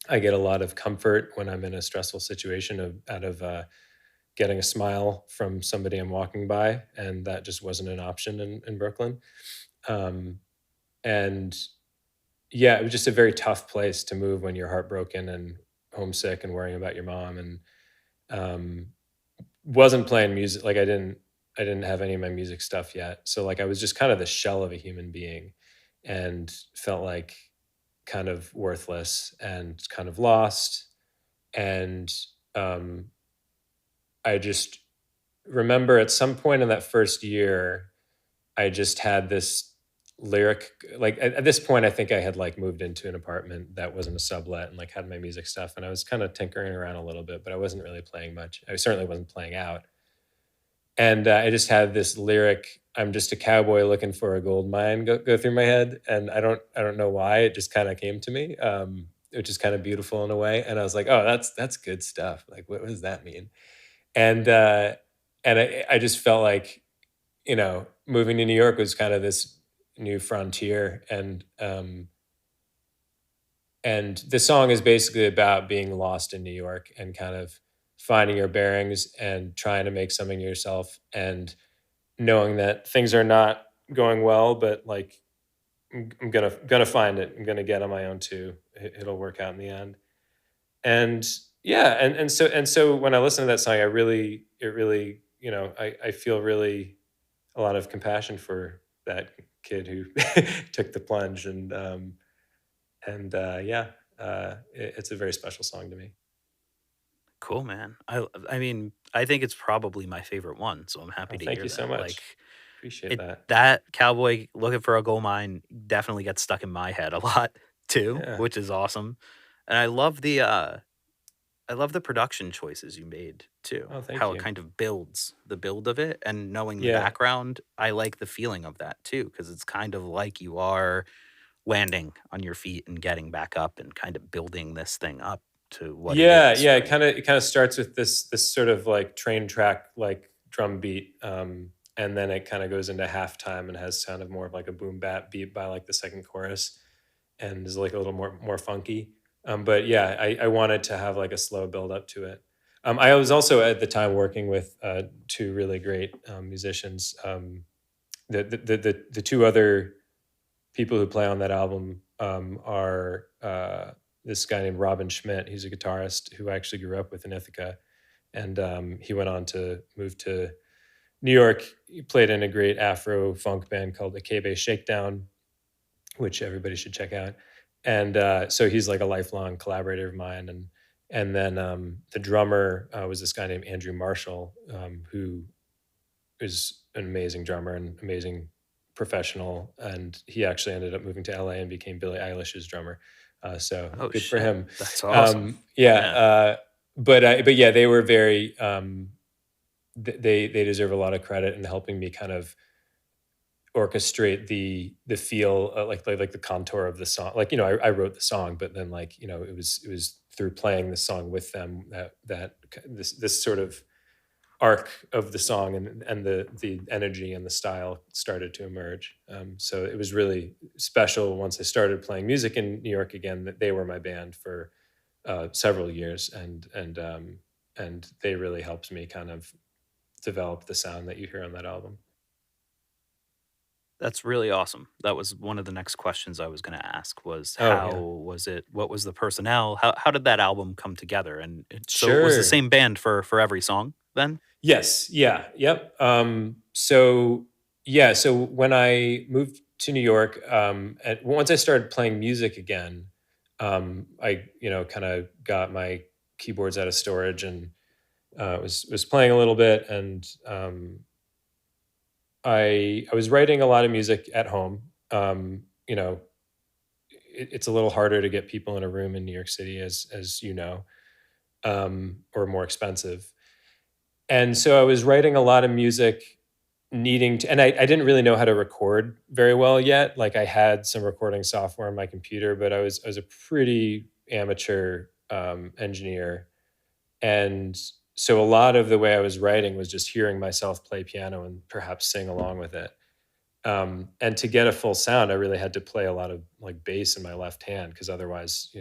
I get a lot of comfort when I'm in a stressful situation out of getting a smile from somebody I'm walking by, and that just wasn't an option in Brooklyn. Um, and yeah, it was just a very tough place to move when you're heartbroken and homesick and worrying about your mom, and um, wasn't playing music. Like I didn't have any of my music stuff yet, so like I was just kind of the shell of a human being, and felt like kind of worthless and kind of lost. And um, I just remember at some point in that first year, I just had this lyric. Like at this point, I think I had like moved into an apartment that wasn't a sublet and like had my music stuff. And I was kind of tinkering around a little bit, but I wasn't really playing much. I certainly wasn't playing out. And I just had this lyric, "I'm just a cowboy looking for a gold mine," go through my head. And I don't know why. It just kind of came to me, which is kind of beautiful in a way. And I was like, oh, that's good stuff. Like, what does that mean? And I just felt like, moving to New York was kind of this new frontier. And the song is basically about being lost in New York and kind of finding your bearings and trying to make something of yourself, and knowing that things are not going well, but like I'm gonna find it. I'm gonna get on my own too. It'll work out in the end. And yeah, and so when I listen to that song, it really, I feel really a lot of compassion for that kid who took the plunge. And yeah, it's a very special song to me. Cool, man. I mean, I think it's probably my favorite one, so I'm happy Oh, to thank hear you so that. Like much. Appreciate that. that cowboy looking for a gold mine definitely gets stuck in my head a lot too, Yeah. which is awesome. And I love the production choices you made too. Oh, thank How it you. kind of builds the build of it, and knowing the Yeah. background, I like the feeling of that too because it's kind of like you are landing on your feet and getting back up and kind of building this thing up to what it Yeah, is, yeah. It right? kind of it kind of starts with this sort of like train track like drum beat, and then it kind of goes into halftime and has kind of more of like a boom bap beat by like the second chorus, and is like a little more funky. But yeah, I wanted to have like a slow build up to it. I was also at the time working with two really great musicians. The two other people who play on that album are this guy named Robin Schmidt. He's a guitarist who I actually grew up with in Ithaca, and he went on to move to New York. He played in a great Afro funk band called the Akebe Shakedown, which everybody should check out. And so he's like a lifelong collaborator of mine. And then the drummer was this guy named Andrew Marshall, who is an amazing drummer and amazing professional. And he actually ended up moving to LA and became Billie Eilish's drummer. So Oh, good for shit. him. That's awesome. Yeah. But yeah, they were very. They deserve a lot of credit in helping me kind of orchestrate the feel, like the contour of the song. Like, you know, I wrote the song, but then, like, you know, it was through playing the song with them that this sort of arc of the song and the energy and the style started to emerge. So it was really special once I started playing music in New York again, that they were my band for several years, and they really helped me kind of develop the sound that you hear on that album. That's really awesome. That was one of the next questions I was going to ask was Oh how yeah, was it? What was the personnel? How did that album come together? And so it was the sure. same band for every song then? Yes. Yeah. Yep. So yeah. So when I moved to New York, and once I started playing music again, I kind of got my keyboards out of storage and was playing a little bit, and I was writing a lot of music at home. You know, it's a little harder to get people in a room in New York City, as you know, or more expensive. And so I was writing a lot of music, needing to, and I didn't really know how to record very well yet. Like, I had some recording software on my computer, but I was a pretty amateur engineer. And so a lot of the way I was writing was just hearing myself play piano and perhaps sing along with it. And to get a full sound, I really had to play a lot of like bass in my left hand, because otherwise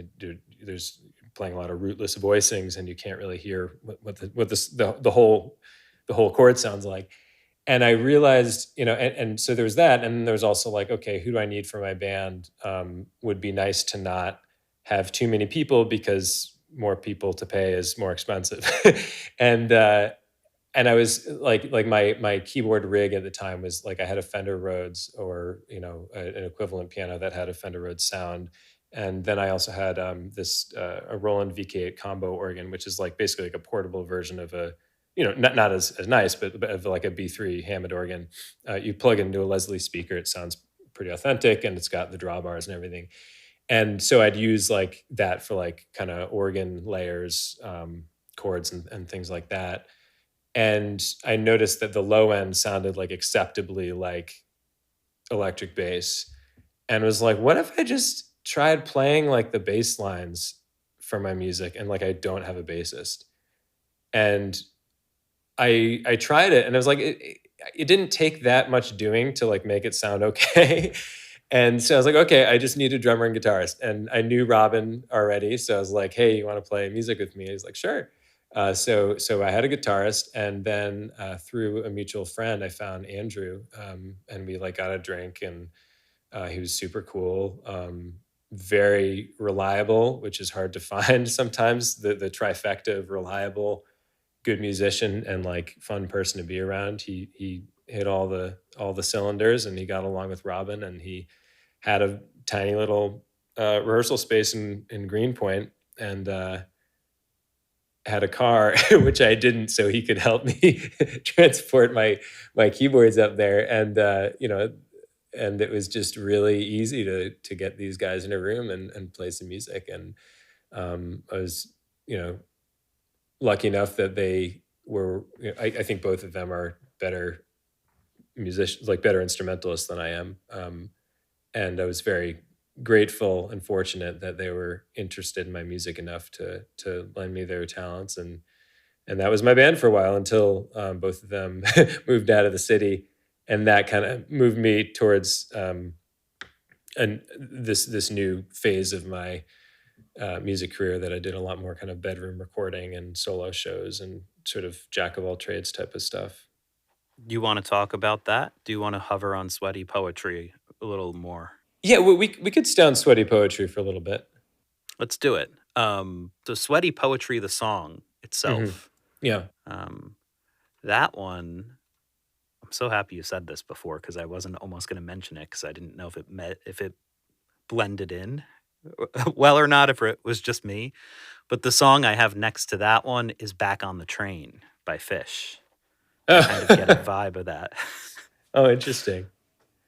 there's playing a lot of rootless voicings and you can't really hear the whole chord sounds like. And I realized, and so there was that, and then there was also like, okay, who do I need for my band? Would be nice to not have too many people, because more people to pay is more expensive. and and I was like my keyboard rig at the time was like, I had a Fender Rhodes, or an equivalent piano that had a Fender Rhodes sound, and then I also had this a Roland VK8 combo organ, which is like basically like a portable version of a not as nice, but of like a B3 Hammond organ. You plug it into a Leslie speaker, it sounds pretty authentic, and it's got the drawbars and everything. And so I'd use like that for like kind of organ layers, chords and things like that. And I noticed that the low end sounded like acceptably like electric bass, and was like, what if I just tried playing like the bass lines for my music, and like I don't have a bassist? And I tried it, and I was like, it didn't take that much doing to like make it sound okay. And so I was like, okay, I just need a drummer and guitarist. And I knew Robin already, so I was like, hey, you want to play music with me? He's like, sure. So I had a guitarist, and then through a mutual friend, I found Andrew, and we like got a drink, and he was super cool, very reliable, which is hard to find sometimes. The trifecta of reliable, good musician, and like fun person to be around. He hit all the cylinders, and he got along with Robin, and he had a tiny little rehearsal space in Greenpoint, and had a car, which I didn't, so he could help me transport my keyboards up there, and and it was just really easy to get these guys in a room and play some music. And I was lucky enough that they were. I think both of them are better musicians, like better instrumentalists than I am, and I was very grateful and fortunate that they were interested in my music enough to lend me their talents. And that was my band for a while, until both of them moved out of the city, and that kind of moved me towards and this new phase of my music career that I did a lot more kind of bedroom recording and solo shows and sort of jack of all trades type of stuff. You want to talk about that? Do you want to hover on sweaty poetry a little more? Yeah, we could stay on sweaty poetry for a little bit. Let's do it. So sweaty poetry, the song itself. Yeah. That one, I'm so happy you said this before because I wasn't almost going to mention it because I didn't know if it blended in well or not, if it was just me. But the song I have next to that one is Back on the Train by Fish. I kind of get a vibe of that. Oh, interesting.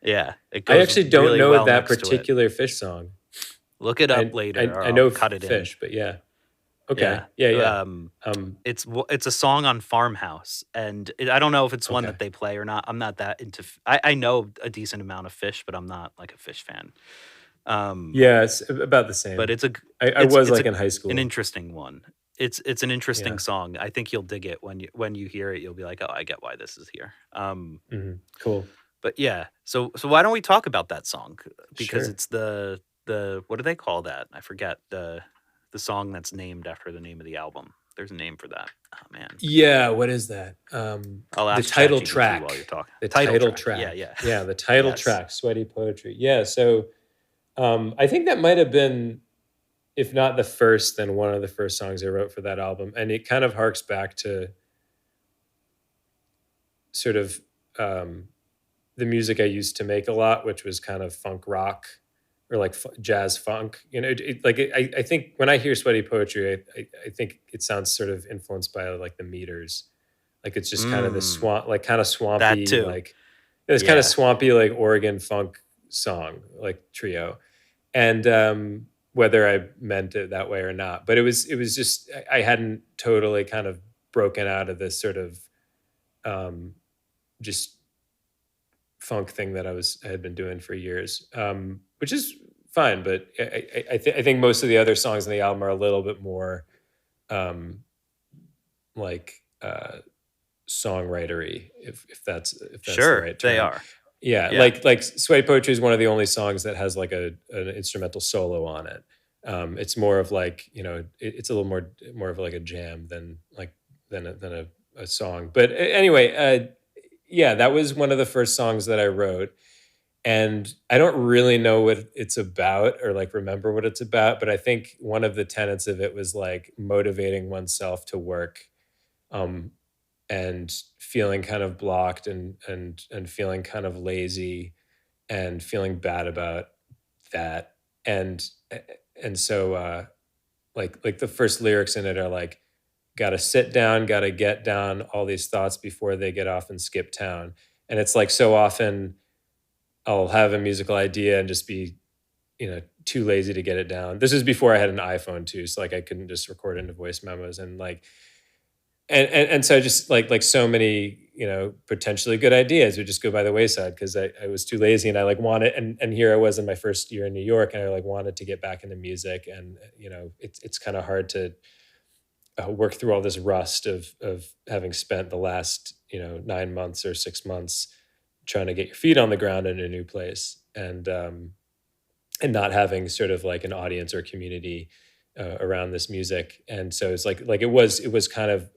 Yeah. It I goes actually don't really know well that next to it. particular Fish song. Look it up later. Or I know I'll cut it Fish, in. but yeah. Okay. Yeah. It's a song on Farmhouse, and I don't know if it's one Okay. that they play or not. I'm not that into. I know a decent amount of Fish, but I'm not like a Fish fan. Yeah, it's about the same. But it's a. I was like in high school. An interesting one. It's an interesting song. I think you'll dig it when you hear it. You'll be like, oh, I get why this is here. Cool. But yeah, so why don't we talk about that song? Because Sure. it's the what do they call that? I forget the song that's named after the name of the album. There's a name for that. Oh man. Yeah, what is that? I'll ask the title ChatGPT track. while you're talking. The title track. Yeah. Yeah, the title Yes. track, Sweaty Poetry. Yeah, so I think that might have been, if not the first, then one of the first songs I wrote for that album. And it kind of harks back to sort of the music I used to make a lot, which was kind of funk rock or like jazz funk. You know, I think when I hear Sweaty Poetry, I think it sounds sort of influenced by like the Meters. Like it's just kind of this swamp, like kind of swampy, That too. like it's kind of swampy, like Oregon funk song, like trio. And whether I meant it that way or not, but it was just, I hadn't totally kind of broken out of this sort of just funk thing that I had been doing for years, which is fine. But I think most of the other songs on the album are a little bit more like songwritery, if that's Sure, the right term. they are. Yeah, Yeah. like Sweaty Poetry is one of the only songs that has like an instrumental solo on it. It's more of like, you know, it's a little more of like a jam than a song. But anyway, yeah, that was one of the first songs that I wrote. And I don't really know what it's about or like remember what it's about, but I think one of the tenets of it was like motivating oneself to work, and feeling kind of blocked and feeling kind of lazy and feeling bad about that. And so like the first lyrics in it are like, gotta sit down, gotta get down, all these thoughts before they get off and skip town. And it's like so often I'll have a musical idea and just be, you know, too lazy to get it down. This is before I had an iPhone too, so like I couldn't just record into voice memos and like and so just like so many, you know, potentially good ideas would just go by the wayside because I was too lazy and I like wanted, and here I was in my first year in New York and I like wanted to get back into music, and you know it's kind of hard to work through all this rust of having spent the last, you know, 9 months or 6 months trying to get your feet on the ground in a new place, and not having sort of like an audience or community around this music. And so it's like it was kind of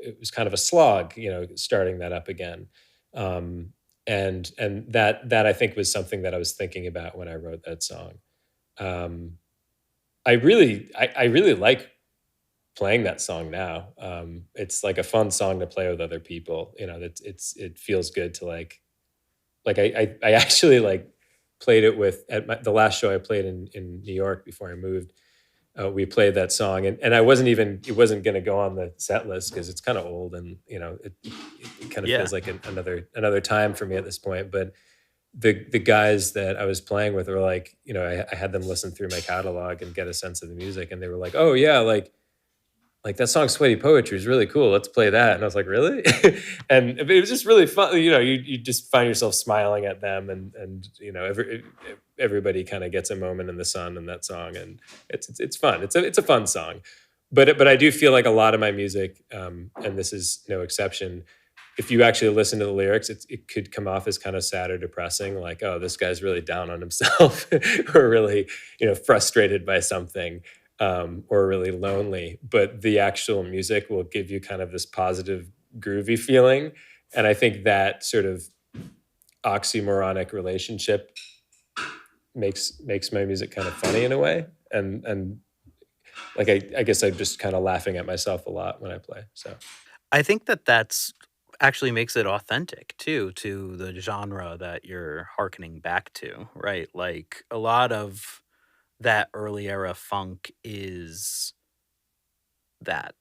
a slog, you know, starting that up again. And that I think was something that I was thinking about when I wrote that song. I really like playing that song now. It's like a fun song to play with other people. You know, it feels good to like I actually like played it with at the last show I played in New York before I moved. We played that song, and it wasn't going to go on the set list because it's kind of old, and you know it kind of feels like another time for me at this point. But the guys that I was playing with were like, you know, I had them listen through my catalog and get a sense of the music, and they were like, oh yeah, like that song Sweaty Poetry is really cool, let's play that. And I was like, really? And it was just really fun. You know, you just find yourself smiling at them, and you know, everybody kind of gets a moment in the sun in that song, and it's fun. It's a fun song. But I do feel like a lot of my music, and this is no exception, if you actually listen to the lyrics, it could come off as kind of sad or depressing, like, oh, this guy's really down on himself or really, you know, frustrated by something. or really lonely, but the actual music will give you kind of this positive, groovy feeling. And I think that sort of oxymoronic relationship makes my music kind of funny in a way. And like I guess I'm just kind of laughing at myself a lot when I play. So I think that that's actually makes it authentic too to the genre that you're hearkening back to, right? Like a lot of that early era funk is that,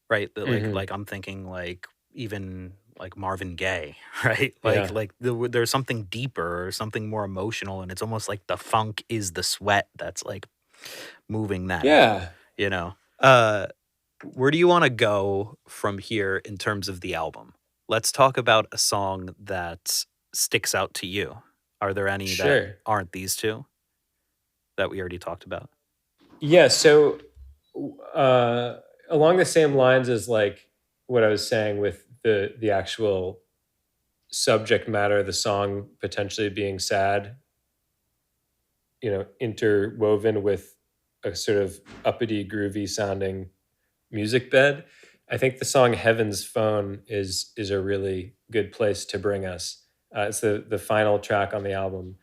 right? That mhm. like I'm thinking like even like Marvin Gaye, right? Yeah. There's something deeper or something more emotional, and it's almost like the funk is the sweat that's like moving that out, Yeah. you know. Uh, where do you want to go from here in terms of the album? Let's talk about a song that sticks out to you. Are there any that Sure. aren't these two that we already talked about? Yeah. So uh, along the same lines as like what I was saying with the actual subject matter of the song potentially being sad, interwoven with a sort of uppity, groovy sounding music bed. I think the song "Heaven's Phone" is a really good place to bring us. It's the final track on the album,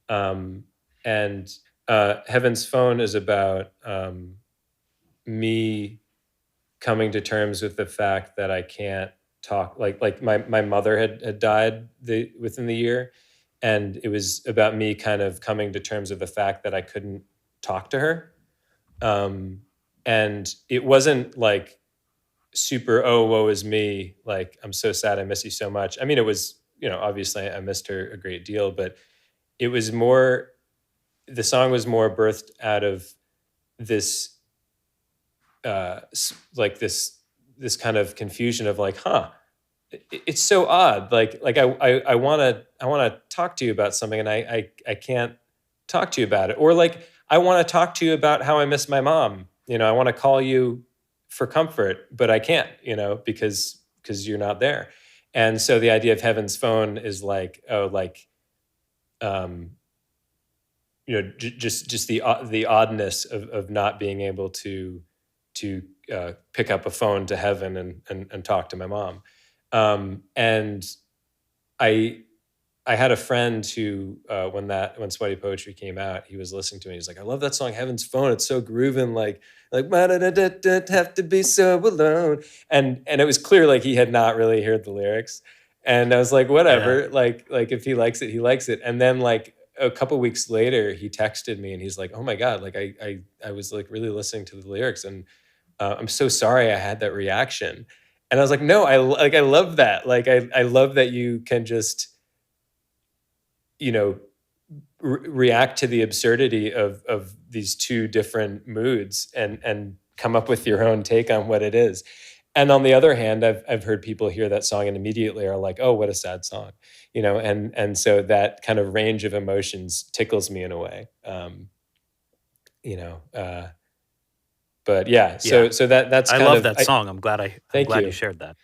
and "Heaven's Phone" is about me coming to terms with the fact that I can't talk. Like my mother had died within the year, and it was about me kind of coming to terms with the fact that I couldn't talk to her. And it wasn't like super, oh, woe is me, like I'm so sad, I miss you so much. I mean, it was, obviously I missed her a great deal, but it was more, the song was more birthed out of this like this kind of confusion of like, it's so odd. Like I want to talk to you about something, and I can't talk to you about it. Or like I want to talk to you about how I miss my mom. I want to call you for comfort, but I can't. Because you're not there. And so the idea of Heaven's Phone is like, oh, like um, just the oddness of not being able to pick up a phone to heaven and talk to my mom. And I I had a friend who when Sweaty Poetry came out, he was listening to me. He's like, I love that song Heaven's Phone. It's so grooving, like have to be so alone. And it was clear like he had not really heard the lyrics. And I was like, Yeah. whatever. Like if he likes it, he likes it. And then like a couple weeks later, he texted me and he's like, oh my God, like I was like really listening to the lyrics, and I'm so sorry I had that reaction. And I was like, no, I love that. Like I love that you can just, you know, react to the absurdity of these two different moods and come up with your own take on what it is. And on the other hand, I've heard people hear that song and immediately are like, oh, what a sad song, and so that kind of range of emotions tickles me in a way. You know, but yeah, Yeah. so that's I kind love of that song. I'm thank glad you you. shared that.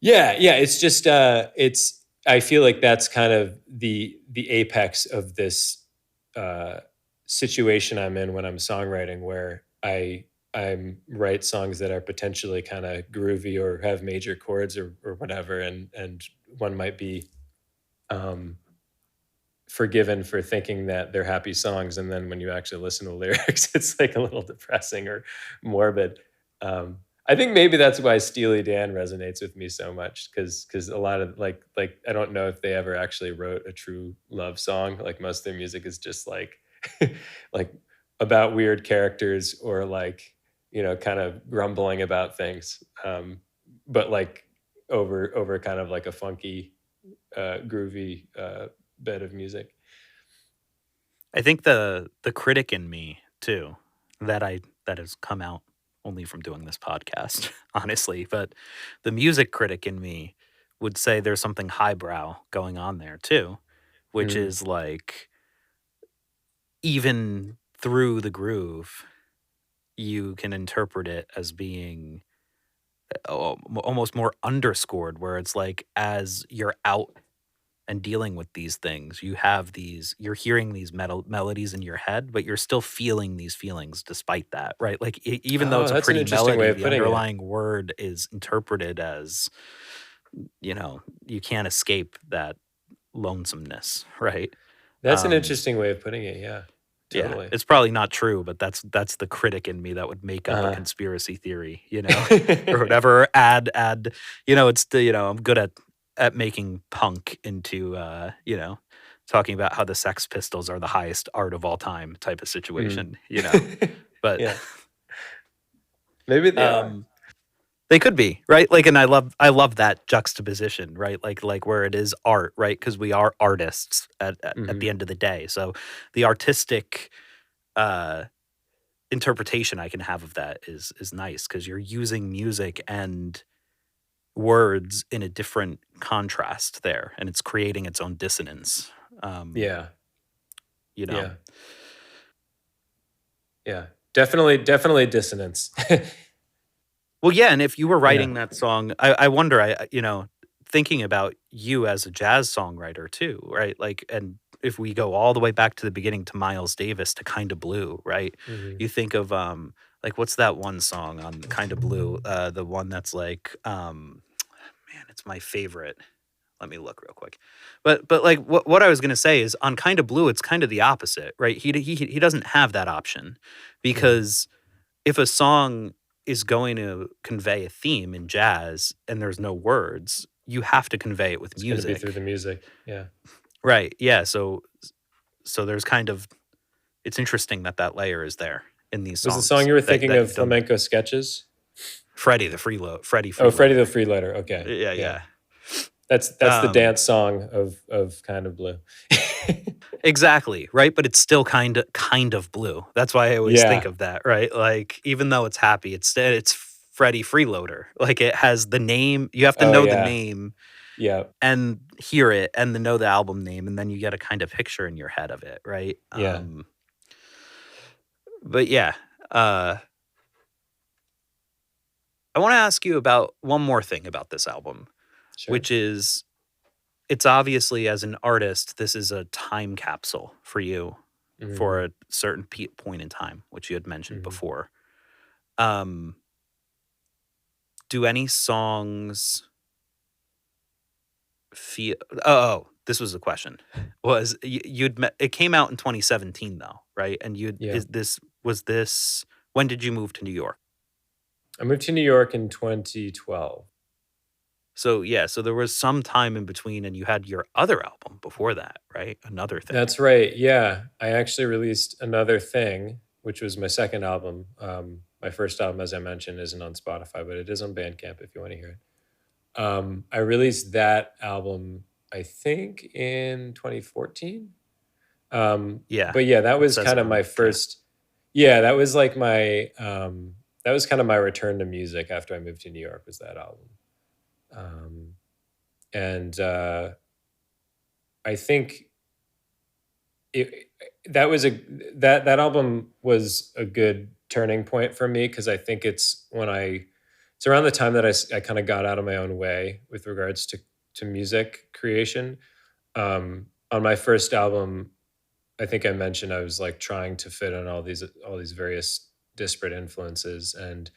Yeah, it's just it's I feel like that's kind of the apex of this uh situation I'm in when I'm songwriting, where I write songs that are potentially kind of groovy or have major chords or whatever, and one might be um forgiven for thinking that they're happy songs, and then when you actually listen to the lyrics it's like a little depressing or morbid. I think maybe that's why Steely Dan resonates with me so much, because a lot of like I don't know if they ever actually wrote a true love song. Like most of their music is just like like about weird characters, or like kind of grumbling about things, but like over kind of like a funky groovy bed of music. I think the critic in me too, that has come out only from doing this podcast, honestly, but the music critic in me would say there's something highbrow going on there too, which Mm. is like even through the groove, you can interpret it as being almost more underscored, where it's like as you're out and dealing with these things, you're hearing these melodies in your head, but you're still feeling these feelings despite that, right? Like even though Oh, it's a that's an pretty interesting way melody, of the putting it. underlying word is interpreted as, you can't escape that lonesomeness, right? That's an Um, interesting way of putting it. Yeah, yeah, totally. it's probably not true, but that's the critic in me that would make up a Uh-huh. conspiracy theory, or whatever. Add, I'm good at making punk into, talking about how the Sex Pistols are the highest art of all time type of Mm. situation. But Yeah, maybe they are. um, they could be, right? Like, and I love that juxtaposition, right? Like where it is art, right? Because we are artists at Hmm. the end of the day. So the artistic uh interpretation I can have of that is nice because you're using music and words in a different contrast there, and it's creating its own dissonance. Um, Yeah, you know. yeah, yeah. Definitely dissonance. Well, yeah, and if you were Yeah. writing that song, I wonder, thinking about you as a jazz songwriter too, right? Like, and if we go all the way back to the beginning to Miles Davis to Kind of Blue, right? Hmm. You think of like what's that one song on Kind of Blue? The one that's like man, it's my favorite. Let me look real quick. But like what I was gonna say is on Kind of Blue, it's kind of the opposite, right? He doesn't have that option Hmm. because if a song is going to convey a theme in jazz and there's no words, you have to convey it with It's going to be through the music. music. Yeah. Right. Yeah. So there's kind of it's interesting that layer is there in these Was the song songs you were that thinking that of you've done. flamenco sketches? Freddie Oh, Freddie the Freeloader. Freeloader. Okay. Yeah, Yeah. yeah. That's the Um, dance song of Kind of Blue. exactly, right? But it's still kind of blue. That's why I always think Yeah. of that, right? Like even though it's happy, it's Freddie Freeloader. Like it has the name. You have to Oh know the yeah. name Yeah. and hear it and then know the album name, and then you get a kind of picture in your head of it, right? Yeah. But yeah, uh, I want to ask you about one more thing about this album, Sure. which is it's obviously as an artist, this is a time capsule for you for Hmm. a certain point in time, which you had mentioned Hmm. before. Um, do any songs feel? Oh, this was a question. Was it came out in 2017 though, right? And Yeah. was this when did you move to New York? I moved to New York in 2012. So yeah, so there was some time in between, and you had your other album before that, right? Another thing. That's right. Yeah. I actually released Another Thing, which was my second album. My first album, as I mentioned, isn't on Spotify, but it is on Bandcamp if you want to hear it. I released that album, I think, in 2014. Yeah, But yeah, that it was says kind it of my on. Yeah. first. Yeah, that was like that was kind of my return to music after I moved to New York. Was that album? Um, and I think it that was a that album was a good turning point for me because I think it's around the time that I kind of got out of my own way with regards to music creation. On my first album, I think I mentioned I was like trying to fit in all these various disparate influences, and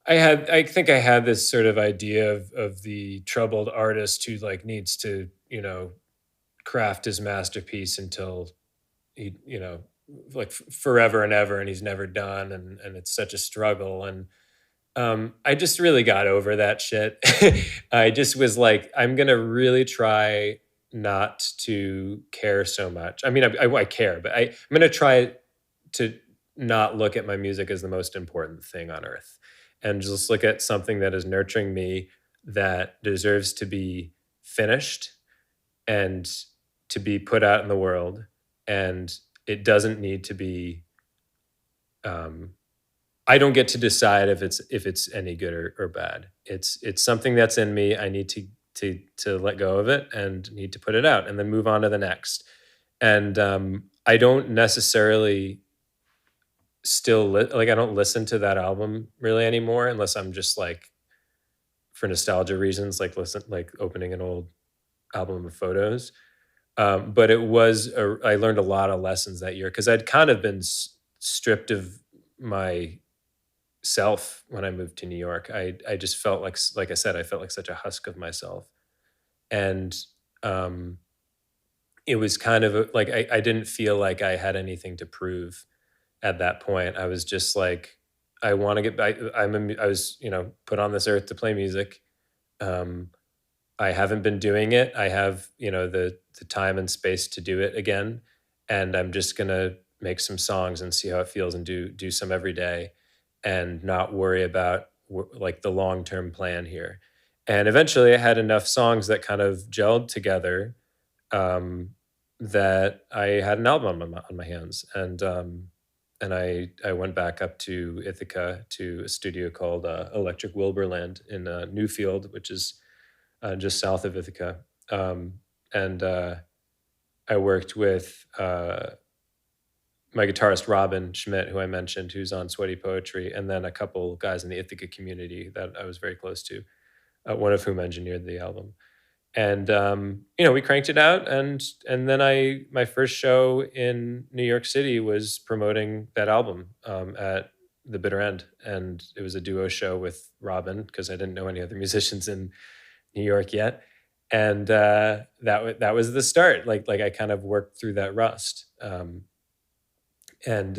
I think I had this sort of idea of the troubled artist who like needs to craft his masterpiece until he like forever and ever, and he's never done, and it's such a struggle. And I just really got over that shit. I just was like, I'm gonna really try not to care so much. I mean, I care, but I'm gonna try to not look at my music as the most important thing on earth, and just look at something that is nurturing me, that deserves to be finished and to be put out in the world, and it doesn't need to be. Um, I don't get to decide if it's any good or bad. It's something that's in me. I need to let go of it and need to put it out and then move on to the next. And I don't necessarily like I don't listen to that album really anymore unless I'm just like for nostalgia reasons, like opening an old album of photos. But I learned a lot of lessons that year because I'd kind of been stripped of my self when I moved to New York. I just felt like I said, I felt like such a husk of myself. And um, it was kind of like I didn't feel like I had anything to prove at that point. I was just like, I want to get back. I was, put on this earth to play music. Um, I haven't been doing it. I have, the time and space to do it again, and I'm just gonna make some songs and see how it feels and do some every day, and not worry about like the long term plan here. And eventually, I had enough songs that kind of gelled together, um, that I had an album on my hands, and I went back up to Ithaca to a studio called Electric Wilburland in Newfield, which is just south of Ithaca. And I worked with my guitarist Robin Schmidt, who I mentioned, who's on Sweaty Poetry, and then a couple guys in the Ithaca community that I was very close to, one of whom engineered the album. And we cranked it out, and then my first show in New York City was promoting that album at the Bitter End, and it was a duo show with Robin because I didn't know any other musicians in New York yet, and that was the start. Like I kind of worked through that rust, and and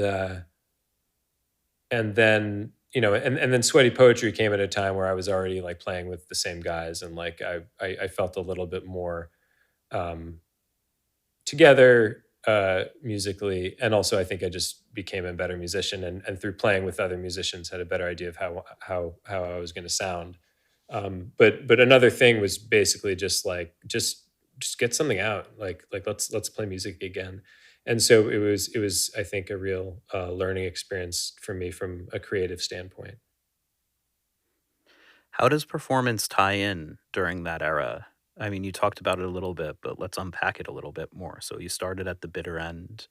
then and then Sweaty Poetry came at a time where I was already like playing with the same guys, and like I felt a little bit more um, together musically, and also I think I just became a better musician, and through playing with other musicians had a better idea of how I was going to sound. But another thing was basically just like just get something out, like let's play music again. And so it was I think a real learning experience for me from a creative standpoint. How does performance tie in during that era? I mean, you talked about it a little bit, but let's unpack it a little bit more. So you started at the bitter end,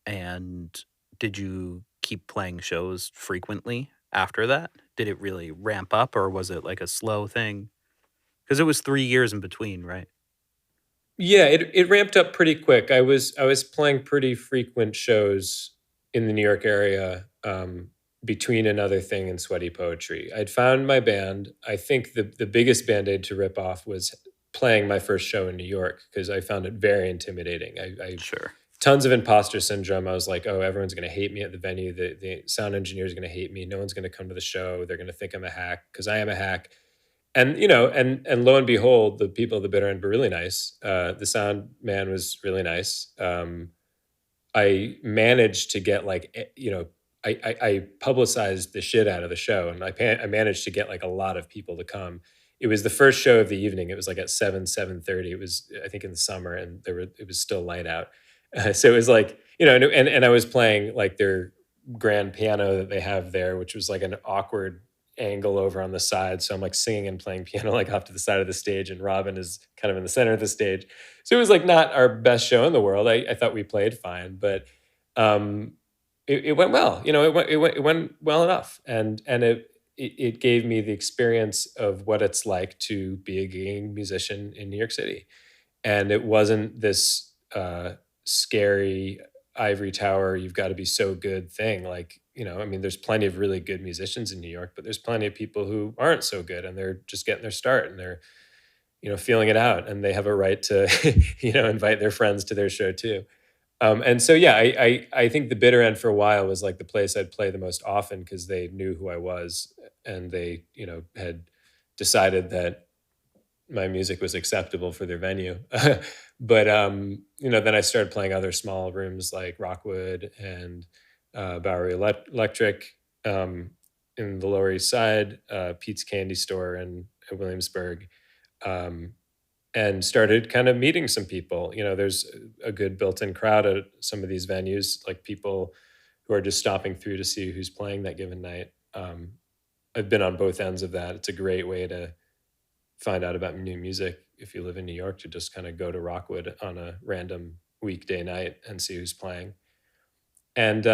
and did you keep playing shows frequently after that? Did it really ramp up, or was it like a slow thing? Because it was 3 years in between, right? Yeah, it ramped up pretty quick. I was playing pretty frequent shows in the New York area, between another thing and Sweaty Poetry. I'd found my band. I think the biggest band-aid to rip off was playing my first show in New York because I found it very intimidating. I Sure. tons of imposter syndrome. I was like, oh, everyone's going to hate me at the venue. The sound engineer is going to hate me. No one's going to come to the show. They're going to think I'm a hack because I am a hack. And and lo and behold, the people at the bitter end were really nice. The sound man was really nice. I managed to get like I publicized the shit out of the show, and I managed to get like a lot of people to come. It was the first show of the evening. It was like at 7:30. It was I think in the summer, and it was still light out. So it was like and I was playing like their grand piano that they have there, which was like an awkward angle over on the side. So I'm like singing and playing piano like off to the side of the stage, and Robin is kind of in the center of the stage. So it was like not our best show in the world. I thought we played fine, but um, it went well. It went well enough, and it gave me the experience of what it's like to be a gigging musician in New York City, and it wasn't this scary ivory tower, you've got to be so good thing. Like, I mean, there's plenty of really good musicians in New York, but there's plenty of people who aren't so good and they're just getting their start, and they're, feeling it out, and they have a right to, invite their friends to their show too. And so, yeah, I think the bitter end for a while was like the place I'd play the most often because they knew who I was, and they, had decided that my music was acceptable for their venue. But then I started playing other small rooms like Rockwood and Bowery Electric, in the Lower East Side, Pete's Candy Store in Williamsburg, um, and started kind of meeting some people. There's a good built-in crowd at some of these venues, like people who are just stopping through to see who's playing that given night. I've been on both ends of that. It's a great way to find out about new music if you live in New York, to just kind of go to Rockwood on a random weekday night and see who's playing. And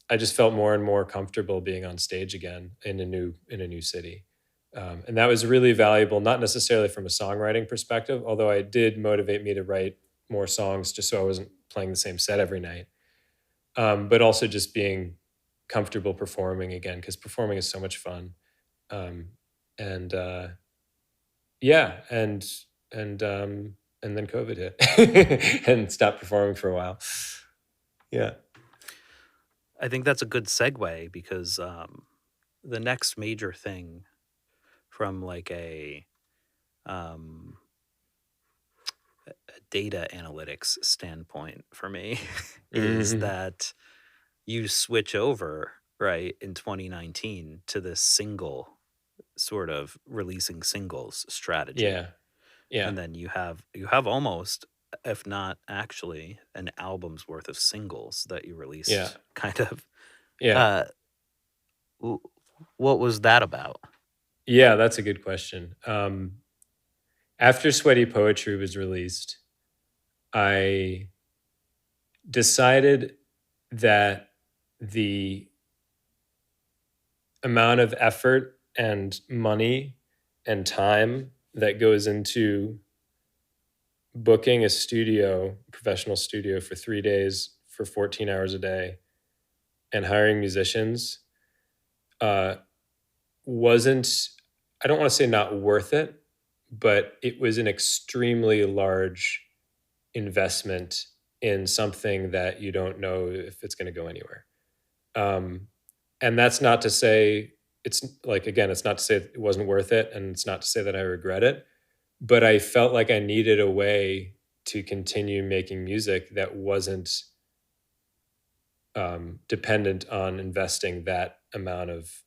I just felt more and more comfortable being on stage again in a new city. And that was really valuable, not necessarily from a songwriting perspective, although it did motivate me to write more songs just so I wasn't playing the same set every night. But also just being comfortable performing again, because performing is so much fun. Um, and yeah, and then COVID hit and stopped performing for a while. Yeah. I think that's a good segue because the next major thing from like um, a data analytics standpoint for me is Mhm. that you switch over right in 2019 to this single sort of releasing singles strategy, Yeah. Yeah. and then you have almost, if not actually, an album's worth of singles that you Yeah. released kind of. Yeah. uh w- what was that about? Yeah. That's a good question. After Sweaty Poetry was released, I decided that the amount of effort and money and time that goes into booking a studio, professional studio for 3 days for 14 hours a day and hiring musicians uh, wasn't, I don't want to say not worth it, but it was an extremely large investment in something that you don't know if it's going to go anywhere. Um, and that's not to say it's like, again, it's not to say it wasn't worth it. And it's not to say that I regret it, but I felt like I needed a way to continue making music that wasn't dependent on investing that amount of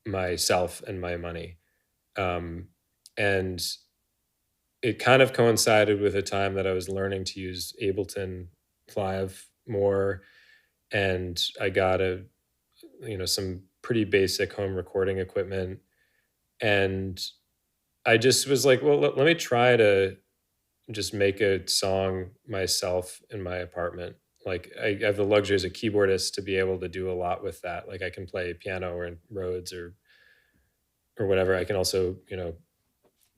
myself and my money. Um, and it kind of coincided with a time that I was learning to use Ableton Live more, and I got some pretty basic home recording equipment, and I just was like, well, let me try to just make a song myself in my apartment. Like I have the luxury as a keyboardist to be able to do a lot with that. Like I can play piano or in Rhodes or whatever. I can also,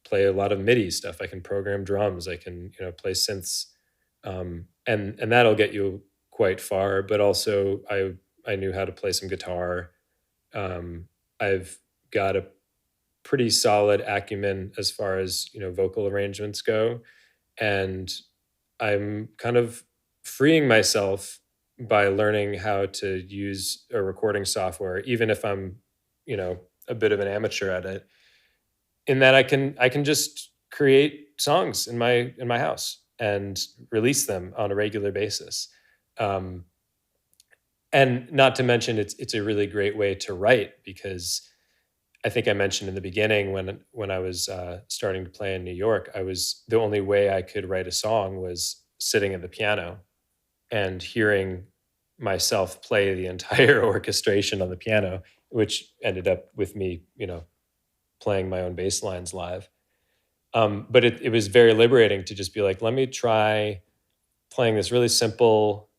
play a lot of MIDI stuff. I can program drums. I can, play synths, and that'll get you quite far. But also, I knew how to play some guitar. I've got a pretty solid acumen as far as vocal arrangements go, and I'm kind of freeing myself by learning how to use a recording software, even if I'm, a bit of an amateur at it, in that I can just create songs in my house and release them on a regular basis. Um, and not to mention it's a really great way to write, because I think I mentioned in the beginning when I was starting to play in New York, I was the only way I could write a song was sitting at the piano and hearing myself play the entire orchestration on the piano, which ended up with me, playing my own bass lines live. But it was very liberating to just be like, let me try playing this really simple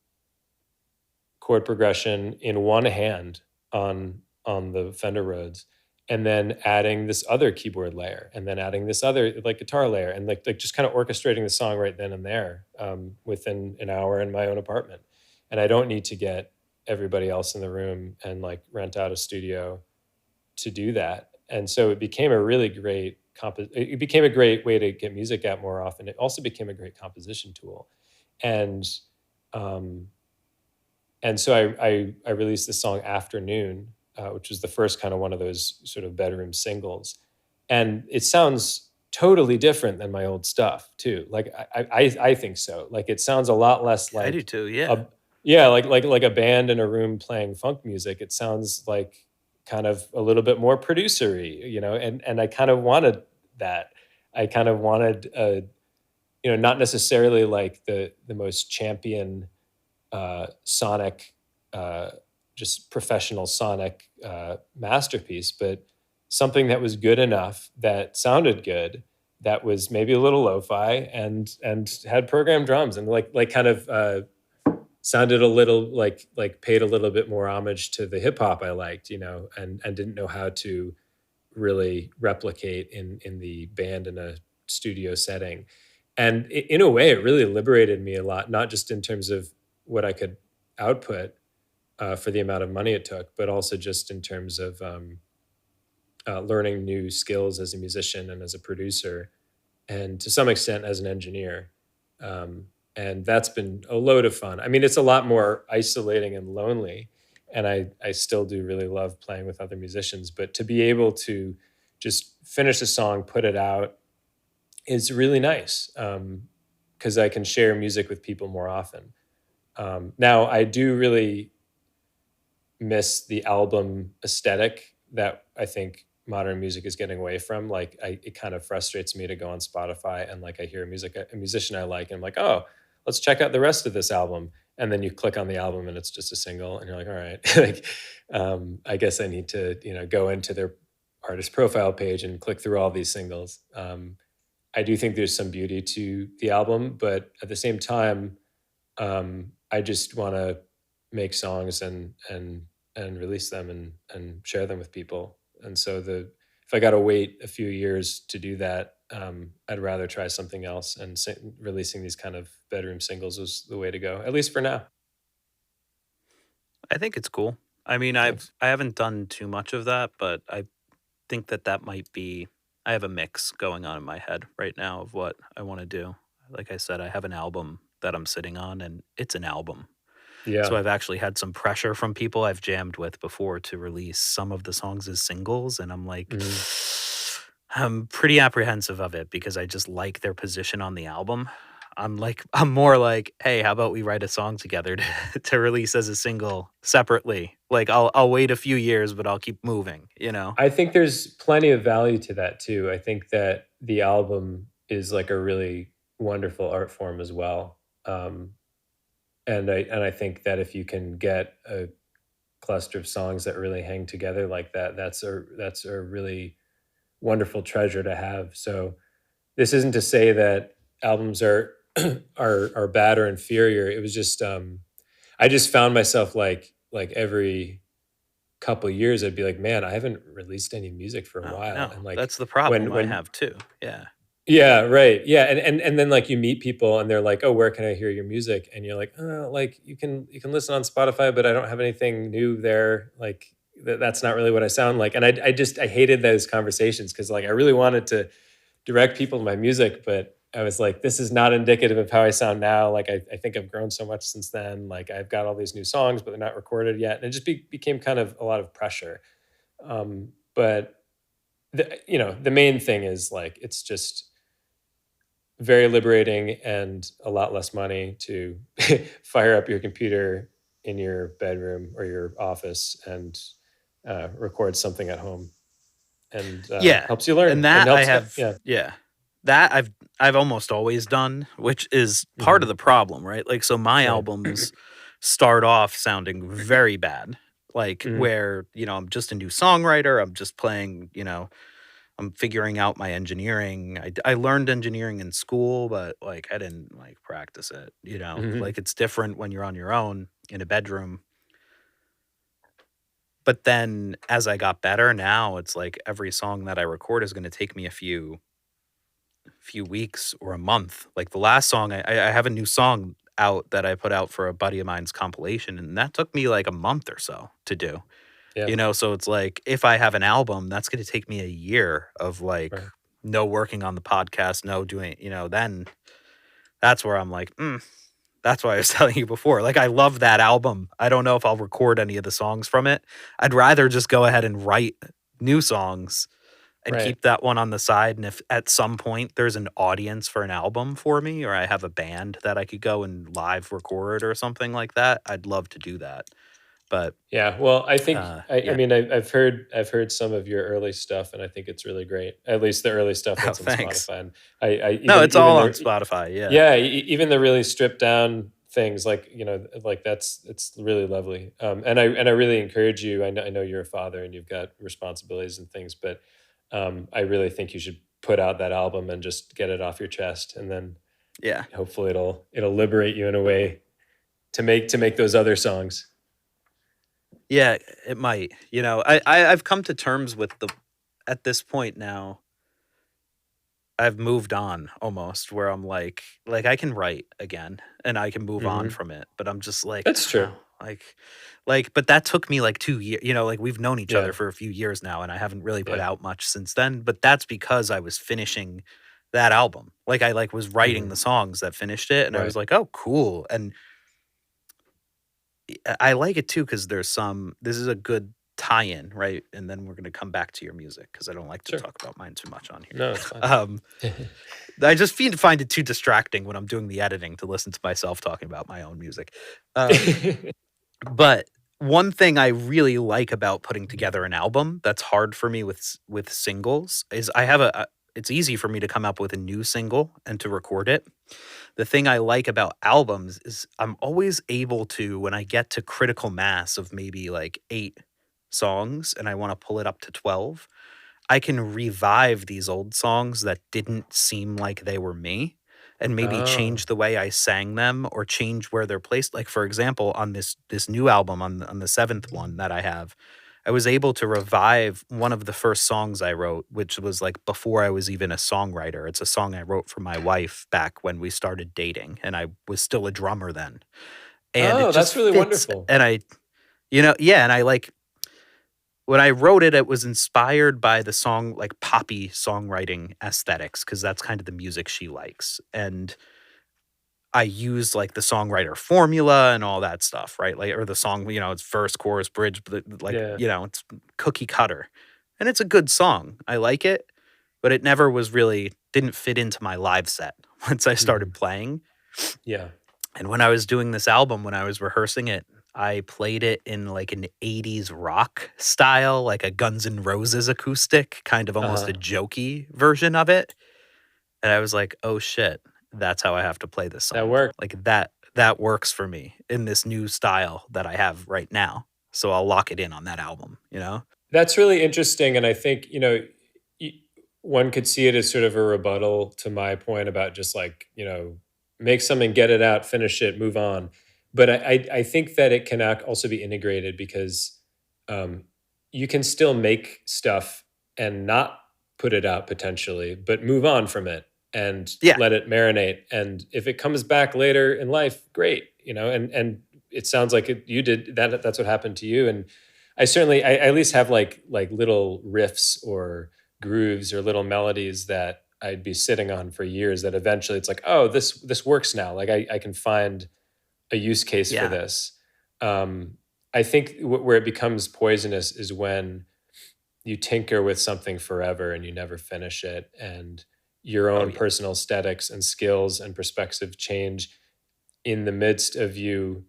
chord progression in one hand on the Fender Rhodes, and then adding this other keyboard layer, and then adding this other like guitar layer, and like just kind of orchestrating the song right then and there, within an hour in my own apartment. And I don't need to get everybody else in the room and like rent out a studio to do that. And so it became a really great it became a great way to get music out more often. It also became a great composition tool. And um, and so I released the song Afternoon, which was the first kind of one of those sort of bedroom singles, and it sounds totally different than my old stuff too. Like I think so. Like it sounds a lot less I do like too, yeah. a yeah, like a band in a room playing funk music. It sounds like kind of a little bit more producery, and I kind of wanted that. I kind of wanted not necessarily like the most champion sonic, uh, just professional sonic masterpiece, but something that was good enough, that sounded good, that was maybe a little lo-fi and had programmed drums, and like kind of sounded a little like paid a little bit more homage to the hip hop I liked, and didn't know how to really replicate in the band in a studio setting. And in a way, it really liberated me a lot, not just in terms of what I could output for the amount of money it took, but also just in terms of learning new skills as a musician and as a producer, and to some extent as an engineer. And that's been a load of fun. I mean, it's a lot more isolating and lonely, and I still do really love playing with other musicians, but to be able to just finish a song, put it out, is really nice, because I can share music with people more often. Now, I do really miss the album aesthetic that I think modern music is getting away from. Like, it kind of frustrates me to go on Spotify and like I hear a musician I like, and I'm like, oh, let's check out the rest of this album. And then you click on the album and it's just a single, and you're like, all right, like, I guess I need to, go into their artist profile page and click through all these singles. I do think there's some beauty to the album, but at the same time, I just want to make songs and release them and share them with people. And so if I got to wait a few years to do that, I'd rather try something else. And releasing these kind of bedroom singles was the way to go, at least for now. I think it's cool. I mean, I Thanks. haven't done too much of that, but I think that might be. I have a mix going on in my head right now of what I want to do. Like I said, I have an album that I'm sitting on, and it's an album. So Yeah. I've actually had some pressure from people I've jammed with before to release some of the songs as singles, and I'm like, Mhm. I'm pretty apprehensive of it because I just like their position on the album. I'm more like, hey, how about we write a song together to release as a single separately? Like, I'll wait a few years, but I'll keep moving, I think there's plenty of value to that too. I think that the album is like a really wonderful art form as well. And I think that if you can get a cluster of songs that really hang together like that, that's a really wonderful treasure to have. So this isn't to say that albums are are bad or inferior. It was just I just found myself like every couple years I'd be like, man, I haven't released any music for a Oh, while. no, And like that's the problem I when have too. Yeah. yeah, right. Yeah. And then like you meet people and they're like, "Oh, where can I hear your music?" And you're like, "Oh, like you can listen on Spotify, but I don't have anything new there. Like that's not really what I sound like." And I hated those conversations because like I really wanted to direct people to my music, but I was like, this is not indicative of how I sound now. Like I think I've grown so much since then. Like I've got all these new songs, but they're not recorded yet. And it just became kind of a lot of pressure. But the main thing is like it's just very liberating and a lot less money to fire up your computer in your bedroom or your office and record something at home, and Yeah. helps you learn And and that I helps. have, Yeah. yeah. That I've almost always done, which is part of Hmm. the problem, right? Like, so my Right. albums start off sounding very bad. Like, Mhm. where, I'm just a new songwriter, I'm just playing, I'm figuring out my engineering. I learned engineering in school, but like I didn't like practice it, Mhm. Like, it's different when you're on your own in a bedroom. But then as I got better, now it's like every song that I record is going to take me a few weeks or a month. Like the last song, I have a new song out that I put out for a buddy of mine's compilation, and that took me like a month or so to do. Yeah. So it's like if I have an album, that's going to take me a year of like Right. no working on the podcast, no doing, then that's where I'm like, that's why I was telling you before. Like, I love that album. I don't know if I'll record any of the songs from it. I'd rather just go ahead and write new songs and Right. keep that one on the side. And if at some point there's an audience for an album for me, or I have a band that I could go and live record or something like that, I'd love to do that. But Yeah. Well, I think I yeah. mean I've heard some of your early stuff, and I think it's really great. At least the early stuff Oh, that's on thanks. Spotify. And I No, even it's even all on the Spotify. Yeah. yeah even the really stripped down things, like like it's really lovely. And I really encourage you. I know you're a father and you've got responsibilities and things, but I really think you should put out that album and just get it off your chest, and then Yeah. hopefully it'll liberate you in a way to make those other songs. Yeah, it might. I've come to terms with at this point now, I've moved on almost, where I'm like I can write again and I can move on Hmm. from it, but I'm just like, That's true. but that took me like 2 years. Like we've known each Yeah. other for a few years now, and I haven't really put Yeah. out much since then. But that's because I was finishing that album. Like I was writing the Hmm. songs that finished it, and I was Right. like, oh, cool. And I like it too because this is a good tie-in, right? And then we're gonna come back to your music because I don't like to Sure. talk about mine too much on here. No, it's fine. I just find it too distracting when I'm doing the editing to listen to myself talking about my own music. But one thing I really like about putting together an album that's hard for me with singles is I have it's easy for me to come up with a new single and to record it. The thing I like about albums is I'm always able to, when I get to critical mass of maybe like 8 songs and I want to pull it up to 12, I can revive these old songs that didn't seem like they were me and maybe Oh. change the way I sang them or change where they're placed. Like for example, on this new album, on the 7th one that I have, I was able to revive one of the first songs I wrote, which was like before I was even a songwriter. It's a song I wrote for my wife back when we started dating and I was still a drummer then. And it Oh, just that's really fits, wonderful. and yeah, and I like when I wrote it, it was inspired by the song, like poppy songwriting aesthetics, because that's kind of the music she likes. And I used like the songwriter formula and all that stuff, right? Like, or the song, it's verse, chorus, bridge, but like, Yeah. it's cookie cutter. And it's a good song. I like it, but it never didn't fit into my live set once I started Mhm. playing. Yeah. And when I was doing this album, when I was rehearsing it, I played it in like an 80s rock style, like a Guns N' Roses acoustic, kind of almost a Uh-huh. jokey version of it. And I was like, oh shit, that's how I have to play this That song. worked. Like that works for me in this new style that I have right now. So I'll lock it in on that album. That's really interesting, and I think, y one could see it as sort of a rebuttal to my point about just like, make something, get it out, finish it, move on. But I think that it can also be integrated because, um, you can still make stuff and not put it out potentially, but move on from it and Yeah. let it marinate, and if it comes back later in life, great, and it sounds like you did that. That's what happened to you, and I at least have like little riffs or grooves or little melodies that I'd be sitting on for years that eventually it's like, oh, this works now. Like I can find a use case for Yeah. this. Um, I think where it becomes poisonous is when you tinker with something forever and you never finish it, and your Oh own yeah. personal aesthetics and skills and perspective change in the midst of you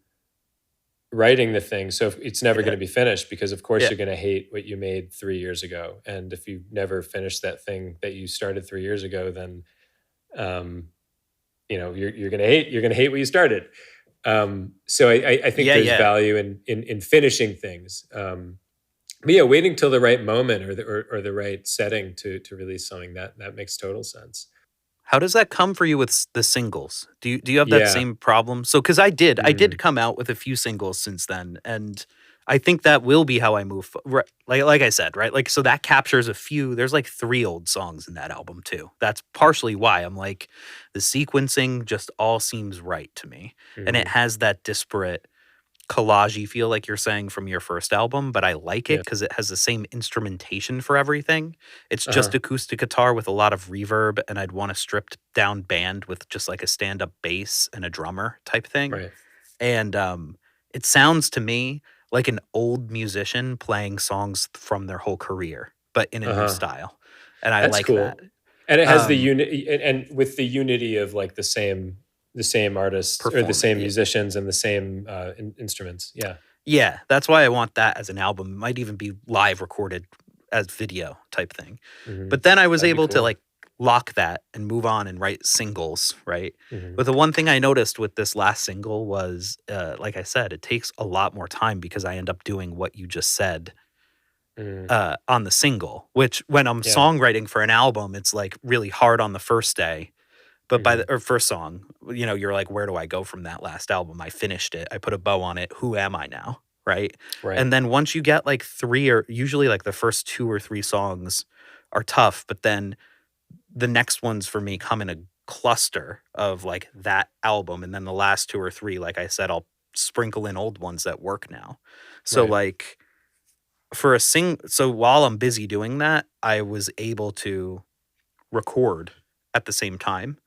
writing the thing. So if it's never going Yeah. to be finished because of course Yeah. you're going to hate what you made 3 years ago. And if you never finish that thing that you started 3 years ago, then um, you're going to hate what you started. So I think Yeah. there's Yeah. value in finishing things. But yeah, waiting till the right moment or the right setting to release something that makes total sense. How does that come for you with the singles? Do you have that Yeah. same problem? So, because I did Mm. come out with a few singles since then, and I think that will be how I move. Like I said, right? Like so that captures a few. There's like 3 old songs in that album too. That's partially why I'm like the sequencing just all seems right to me, and it Hmm. has that disparate collagey feel like you're saying from your first album, but I like it Yeah. because it has the same instrumentation for everything. It's just Uh-huh. acoustic guitar with a lot of reverb, and I'd want a stripped down band with just like a stand-up bass and a drummer type thing. Right. And it sounds to me like an old musician playing songs from their whole career, but in a new Uh-huh. style. And I That's like that. cool. And it has the Um, unity and with the unity of like the same artists or the Performing. same musicians and the same instruments. Yeah. Yeah, that's why I want that as an album. It might even be live recorded as video type thing. Hmm. But then I was That'd be able to cool. like lock that and move on and write singles, right? Hmm. But the one thing I noticed with this last single was, like I said, it takes a lot more time because I end up doing what you just said Hmm. on the single, which when I'm Yeah. songwriting for an album, it's like really hard on the first day. But by Hmm. the or first song, you're like, where do I go from that last album? I finished it. I put a bow on it. Who am I now? Right. Right. And then once you get like 3 or usually like the first 2 or 3 songs are tough, but then the next ones for me come in a cluster of like that album, and then the last 2 or 3, like I said, I'll sprinkle in old ones that work now. So Right. like so while I'm busy doing that, I was able to record at the same time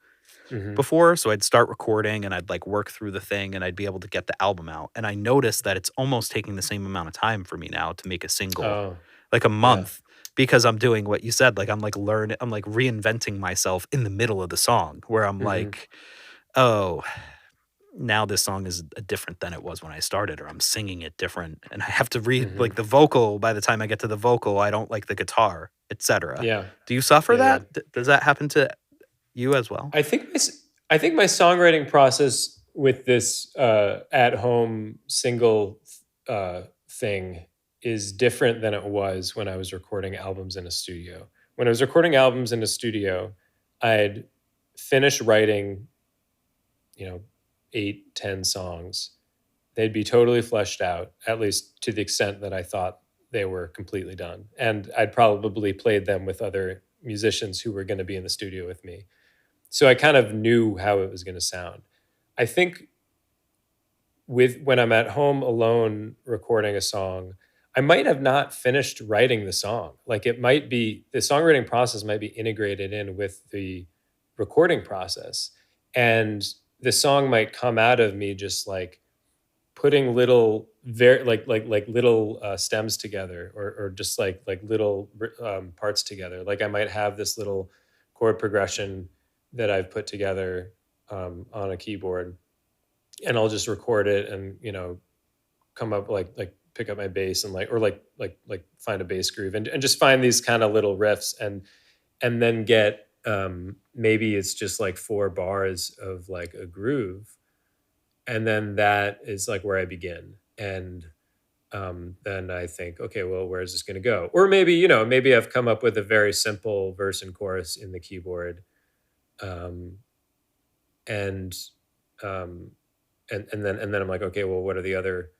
Hmm. before. So I'd start recording and I'd like work through the thing and I'd be able to get the album out. And I noticed that it's almost taking the same amount of time for me now to make a single, Oh, like a yeah. month, because I'm doing what you said. Like I'm like reinventing myself in the middle of the song where I'm Hmm. like, oh, now this song is different than it was when I started, or I'm singing it different. And I have to read Hmm. like the vocal. By the time I get to the vocal, I don't like the guitar, etc. Yeah. Do you suffer Yeah. Yeah. that? Does that happen to you as well? I think my songwriting process with this at home single thing is different than it was when I was recording albums in a studio. When I was recording albums in a studio, I'd finish writing, 8, 10 songs. They'd be totally fleshed out, at least to the extent that I thought they were completely done. And I'd probably played them with other musicians who were going to be in the studio with me. So I kind of knew how it was going to sound. I think when I'm at home alone recording a song, I might have not finished writing the song. Like it might be the songwriting process might be integrated in with the recording process. And the song might come out of me just like putting little very like little stems together or just like little parts together. Like I might have this little chord progression that I've put together on a keyboard, and I'll just record it and come up like pick up my bass and like or like find a bass groove and just find these kind of little riffs and then get maybe it's just like 4 bars of like a groove, and then that is like where I begin. And then I think, okay, well, where is this going to go? Or maybe, maybe I've come up with a very simple verse and chorus in the keyboard, um, and um, and then I'm like, okay, well, what are the other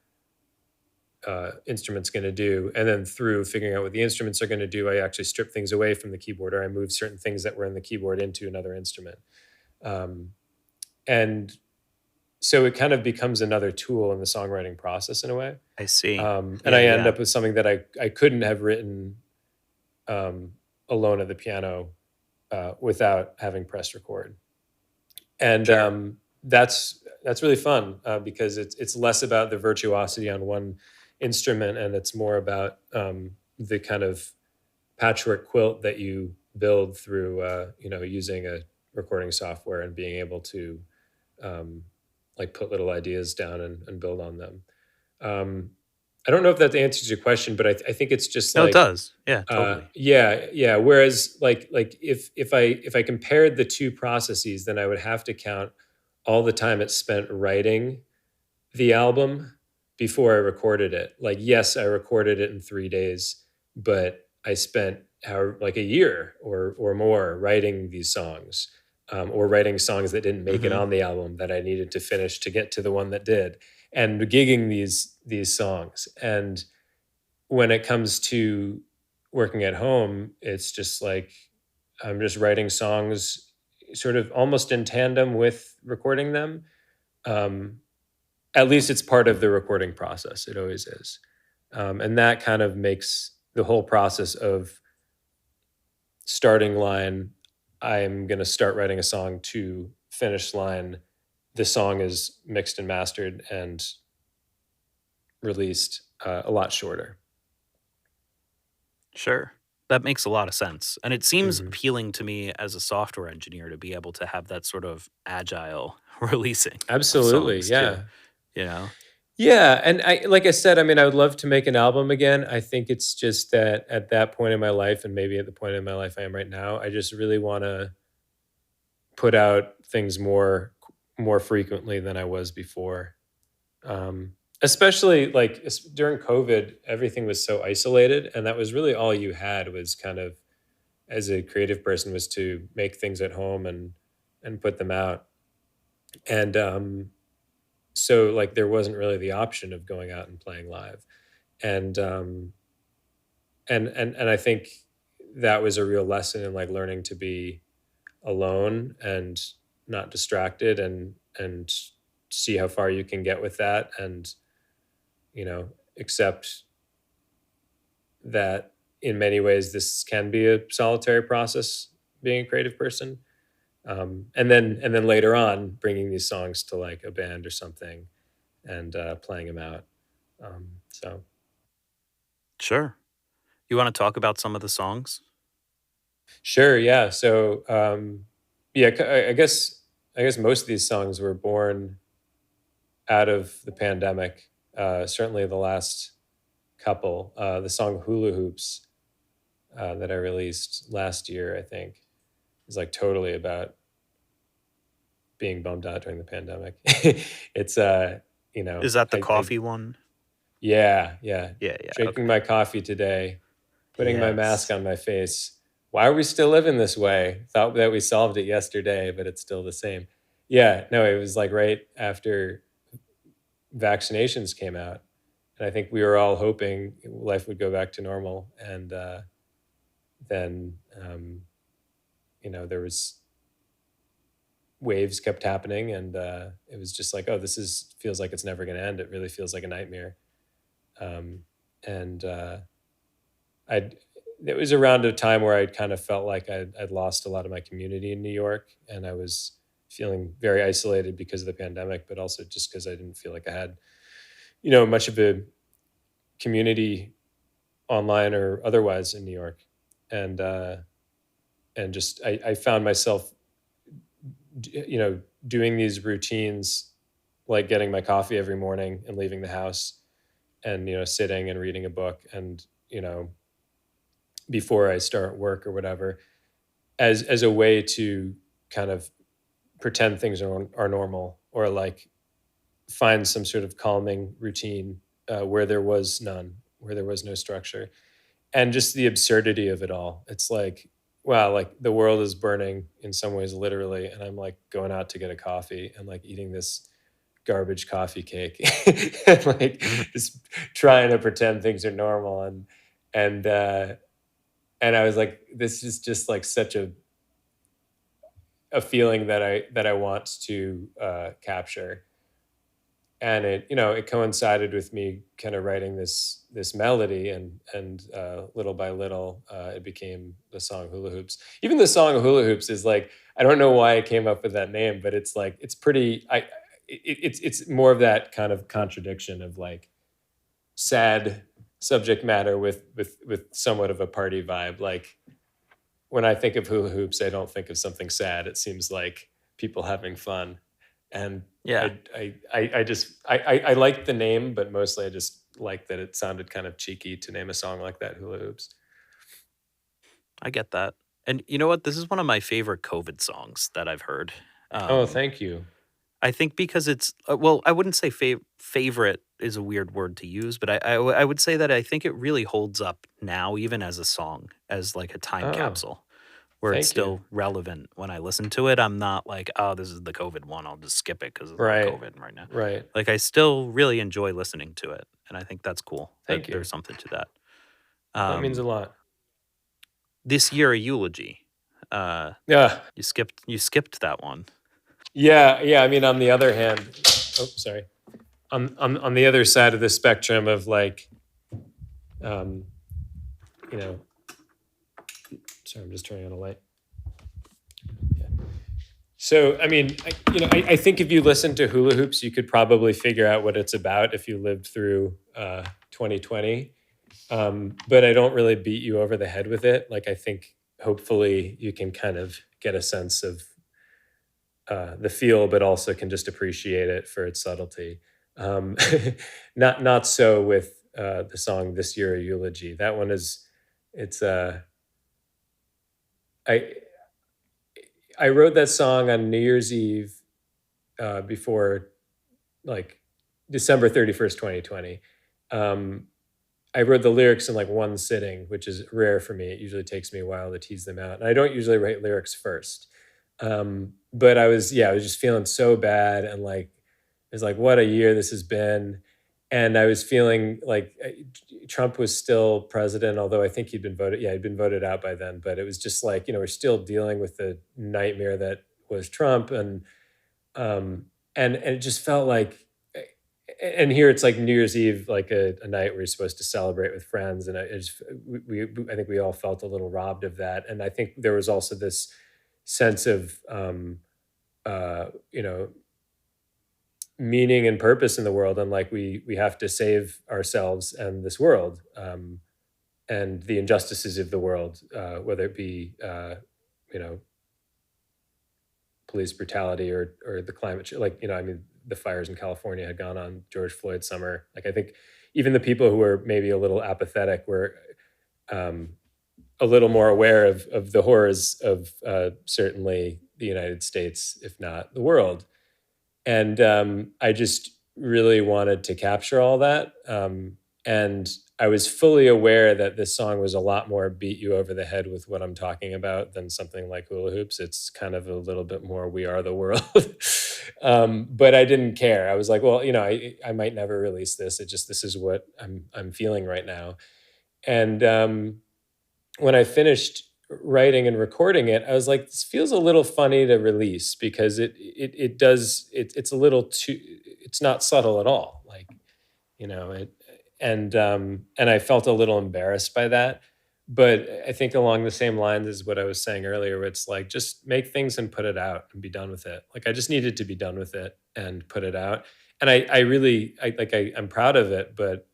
instruments going to do? And then through figuring out what the instruments are going to do, I actually strip things away from the keyboard, or I move certain things that were in the keyboard into another instrument, um, and so it kind of becomes another tool in the songwriting process in a way. I see. And Yeah, I end yeah. up with something that I couldn't have written um, alone at the piano without having pressed record. And Sure. That's really fun because it's less about the virtuosity on one instrument, and it's more about the kind of patchwork quilt that you build through using a recording software and being able to um, like put little ideas down and build on them. Um, I don't know if that answers your question, but I think it's just No, it like, does. Yeah, totally. yeah, yeah. Whereas like if I compared the two processes, then I would have to count all the time it spent writing the album before I recorded it. Like, yes, I recorded it in 3 days, but I spent like a year or more writing these songs, or writing songs that didn't make it Hmm. on the album that I needed to finish to get to the one that did, and gigging these songs. And when it comes to working at home, it's just like I'm just writing songs sort of almost in tandem with recording them. Um, at least it's part of the recording process. It always is. And that kind of makes the whole process of starting line, I'm going to start writing a song, to finish line, the song is mixed and mastered and released, a lot shorter. Sure. That makes a lot of sense. And it seems Hmm. appealing to me as a software engineer to be able to have that sort of agile releasing of Absolutely. songs too, Yeah. you know? Yeah, and like I said, I mean, I would love to make an album again. I think it's just that at that point in my life, and maybe at the point in my life I am right now, I just really want to put out things more frequently than I was before. Especially like during COVID, everything was so isolated, and that was really all you had was kind of as a creative person was to make things at home and put them out. And so like there wasn't really the option of going out and playing live. And I think that was a real lesson in like learning to be alone and not distracted, and see how far you can get with that, and accept that in many ways this can be a solitary process, being a creative person. And then later on bringing these songs to like a band or something, and playing them out. So Sure. You want to talk about some of the songs? sure, yeah. So yeah, I guess most of these songs were born out of the pandemic. Certainly the last couple. The song Hula Hoops that I released last year, I think, is like totally about being bummed out during the pandemic. It's Is that the I coffee one? yeah, Yeah, yeah. drinking Okay. my coffee today, putting my mask Yes. on my face. Why are we still living this way? Thought that we solved it yesterday, but it's still the same. Yeah, no, it was like right after vaccinations came out, and I think we were all hoping life would go back to normal, and then there was waves kept happening, and it was just like, oh, this is feels like it's never going to end. It really feels like a nightmare. And I'd it was around a time where I'd kind of felt like I'd lost a lot of my community in New York, and I was feeling very isolated because of the pandemic, but also just because I didn't feel like I had much of a community online or otherwise in New York. And just I found myself doing these routines, like getting my coffee every morning and leaving the house, and sitting and reading a book, and before I start work or whatever, as a way to kind of pretend things are normal, or like find some sort of calming routine where there was none, where there was no structure. And just the absurdity of it all. It's like, wow, like the world is burning in some ways, literally, and I'm like going out to get a coffee and like eating this garbage coffee cake, and like just trying to pretend things are normal. And I was like, this is just like such a feeling that I want to capture. And it coincided with me kind of writing this melody, and little by little it became the song Hula Hoops. Even the song Hula Hoops is like, I don't know why I came up with that name, but it's like it's pretty it's more of that kind of contradiction of like sad subject matter with somewhat of a party vibe. Like when I think of hula hoops, I don't think of something sad. It seems like people having fun. And Yeah, I like the name, but mostly I just like that it sounded kind of cheeky to name a song like that, Hula Hoops. I get that. And you know what? This is one of my favorite COVID songs that I've heard. Oh, Um, thank you. I think because it's well, I wouldn't say favorite is a weird word to use, but I would say that I think it really holds up now, even as a song, as like a time Oh, capsule, where it's thank you. still relevant when I listen to it. I'm not like, oh, this is the COVID one. I'll just skip it because it's not Right, COVID right now. right. Like I still really enjoy listening to it, and I think that's cool. That Thank you. there's something to that. That means a lot. This year, a eulogy. Yeah, You skipped that one. yeah. I mean, on the other hand, oh, sorry. On the other side of the spectrum of like, um, you know, sorry, I'm just turning on a light. Yeah. So, I mean, I think if you listen to Hula Hoops, you could probably figure out what it's about if you lived through 2020. But I don't really beat you over the head with it. Like, I think hopefully you can kind of get a sense of the feel, but also can just appreciate it for its subtlety. Um, not so with the song "This Year a Eulogy." That one is, it's I I wrote that song on New Year's Eve before, like, December 31st, 2020. Um, I wrote the lyrics in like one sitting, which is rare for me. It usually takes me a while to tease them out. And I don't usually write lyrics first. But I was just feeling so bad, and like, it's like, what a year this has been. And I was feeling like Trump was still president, although I think he'd been voted. Yeah, he'd been voted out by then. But it was just like, we're still dealing with the nightmare that was Trump, um, and it just felt like. And here it's like New Year's Eve, like a night where you're supposed to celebrate with friends, and I think we all felt a little robbed of that. And I think there was also this sense of you know meaning and purpose in the world, and like we have to save ourselves and this world, and the injustices of the world, whether it be you know police brutality or the climate change. Like, I mean, the fires in California had gone on, George Floyd summer. Like, I think even the people who were maybe a little apathetic were um, a little more aware of the horrors of certainly the United States, if not the world. And I just really wanted to capture all that. And I was fully aware that this song was a lot more beat you over the head with what I'm talking about than something like Hula Hoops. It's kind of a little bit more We Are the World. But I didn't care. I was like, well, I might never release this. This is what I'm feeling right now. And when I finished writing and recording it, I was like, this feels a little funny to release because it's a little too, it's not subtle at all. Like, it, and I felt a little embarrassed by that. But I think along the same lines as what I was saying earlier, where it's like, just make things and put it out and be done with it. Like, I just needed to be done with it and put it out. And I'm proud of it, but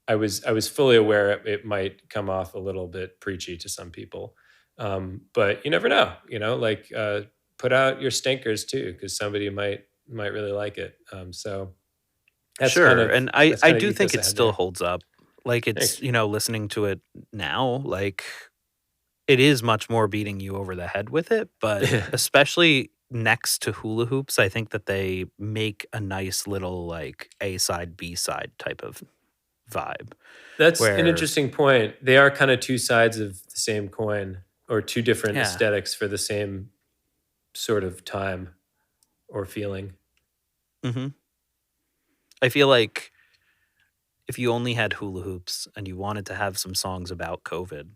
I was fully aware it might come off a little bit preachy to some people. But you never know, put out your stinkers too, because somebody might really like it. So that's Sure. And I that's kind of do think ethos I it had still there. holds up. Like it's, Thanks. listening to it now, like it is much more beating you over the head with it, but especially next to Hula Hoops, I think that they make a nice little like A side, B side type of vibe That's an where, interesting point. They are kind of two sides of the same coin, or two different yeah. aesthetics for the same sort of time or feeling. hmm I feel like if you only had Hula Hoops and you wanted to have some songs about COVID,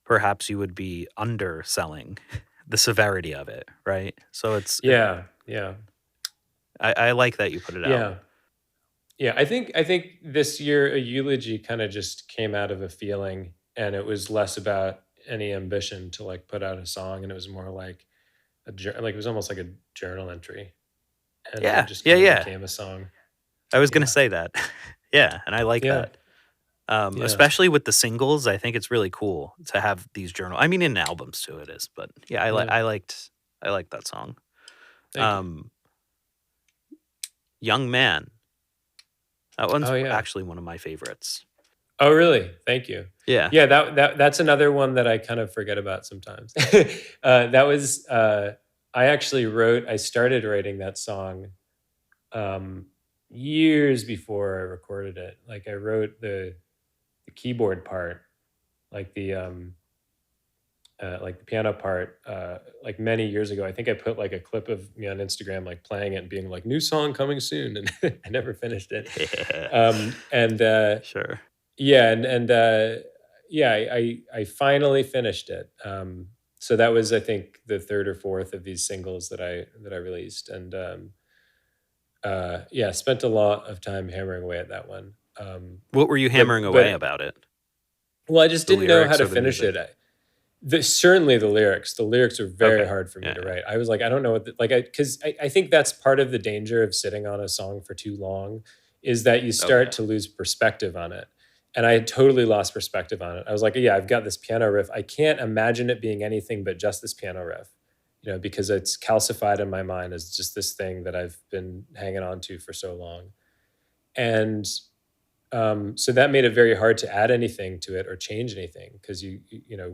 perhaps you would be underselling the severity of it, right? So Yeah, yeah, I like that you put it out. yeah. Yeah, I think this year a eulogy kind of just came out of a feeling, and it was less about any ambition to like put out a song, and it was more like like it was almost like a journal entry, and then it Yeah, just yeah, kind of yeah. became a song. I was gonna Yeah, say that. Yeah, and I like yeah, that. yeah. Especially with the singles, I think it's really cool to have these journal. I mean, in albums too, it is, but yeah, Yeah. I liked that song. Thank you. Um, Young Man. That one's Oh yeah. actually one of my favorites. Oh really? Thank you. Yeah. Yeah, that's another one that I kind of forget about sometimes. That was I started writing that song um, years before I recorded it. Like I wrote the keyboard part, like the piano part, like many years ago. I think I put like a clip of me on Instagram, like playing it and being like, "New song coming soon," and I never finished it. And Sure. yeah, and yeah, I finally finished it. So that was, I think, the third or fourth of these singles that I released, and yeah, spent a lot of time hammering away at that one. What were you hammering away But about it? well, I just The didn't know how lyrics to or the finish music? it. Certainly the lyrics. The lyrics are very Okay. hard for me Yeah, to yeah. write. I was like, I don't know what, because I think that's part of the danger of sitting on a song for too long, is that you start Okay. to lose perspective on it. And I had totally lost perspective on it. I was like, yeah, I've got this piano riff. I can't imagine it being anything but just this piano riff, because it's calcified in my mind as just this thing that I've been hanging on to for so long. And so that made it very hard to add anything to it or change anything, because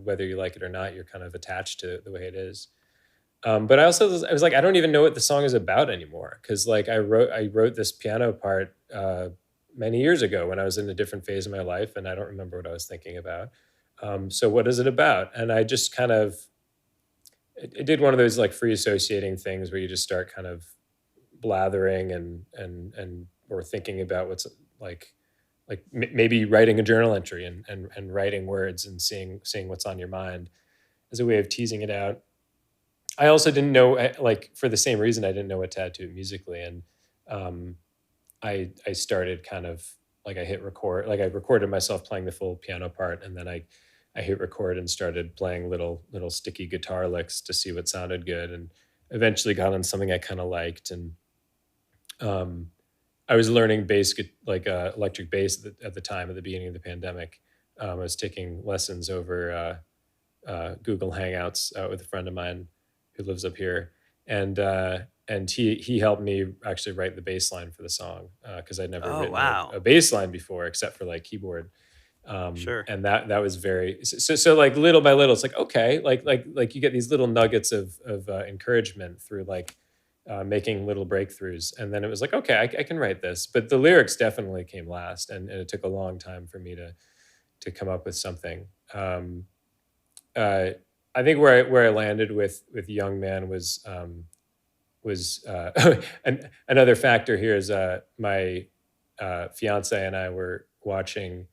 whether you like it or not, you're kind of attached to it the way it is. But I was like, I don't even know what the song is about anymore, because like I wrote this piano part many years ago when I was in a different phase of my life, and I don't remember what I was thinking about. So what is it about? And I just kind of it did one of those like free associating things where you just start kind of blathering and or thinking about what's maybe writing a journal entry and writing words and seeing what's on your mind as a way of teasing it out. I also didn't know, like, for the same reason, I didn't know what to add to it musically. And um, I started kind of like I hit record, like I recorded myself playing the full piano part, and then I hit record and started playing little sticky guitar licks to see what sounded good, and eventually got on something I kind of liked. And um, I was learning electric bass at the time, at the beginning of the pandemic. I was taking lessons over Google Hangouts with a friend of mine who lives up here, and he helped me actually write the bass line for the song, because I'd never Oh, written wow. a bass line before except for like keyboard. Sure. And that was very so like little by little, it's like, okay, like you get these little nuggets of encouragement through like making little breakthroughs, and then it was like, okay, I can write this. But the lyrics definitely came last, and it took a long time for me to come up with something. Uh, I think where I landed with Young Man was another factor here is my fiance and I were watching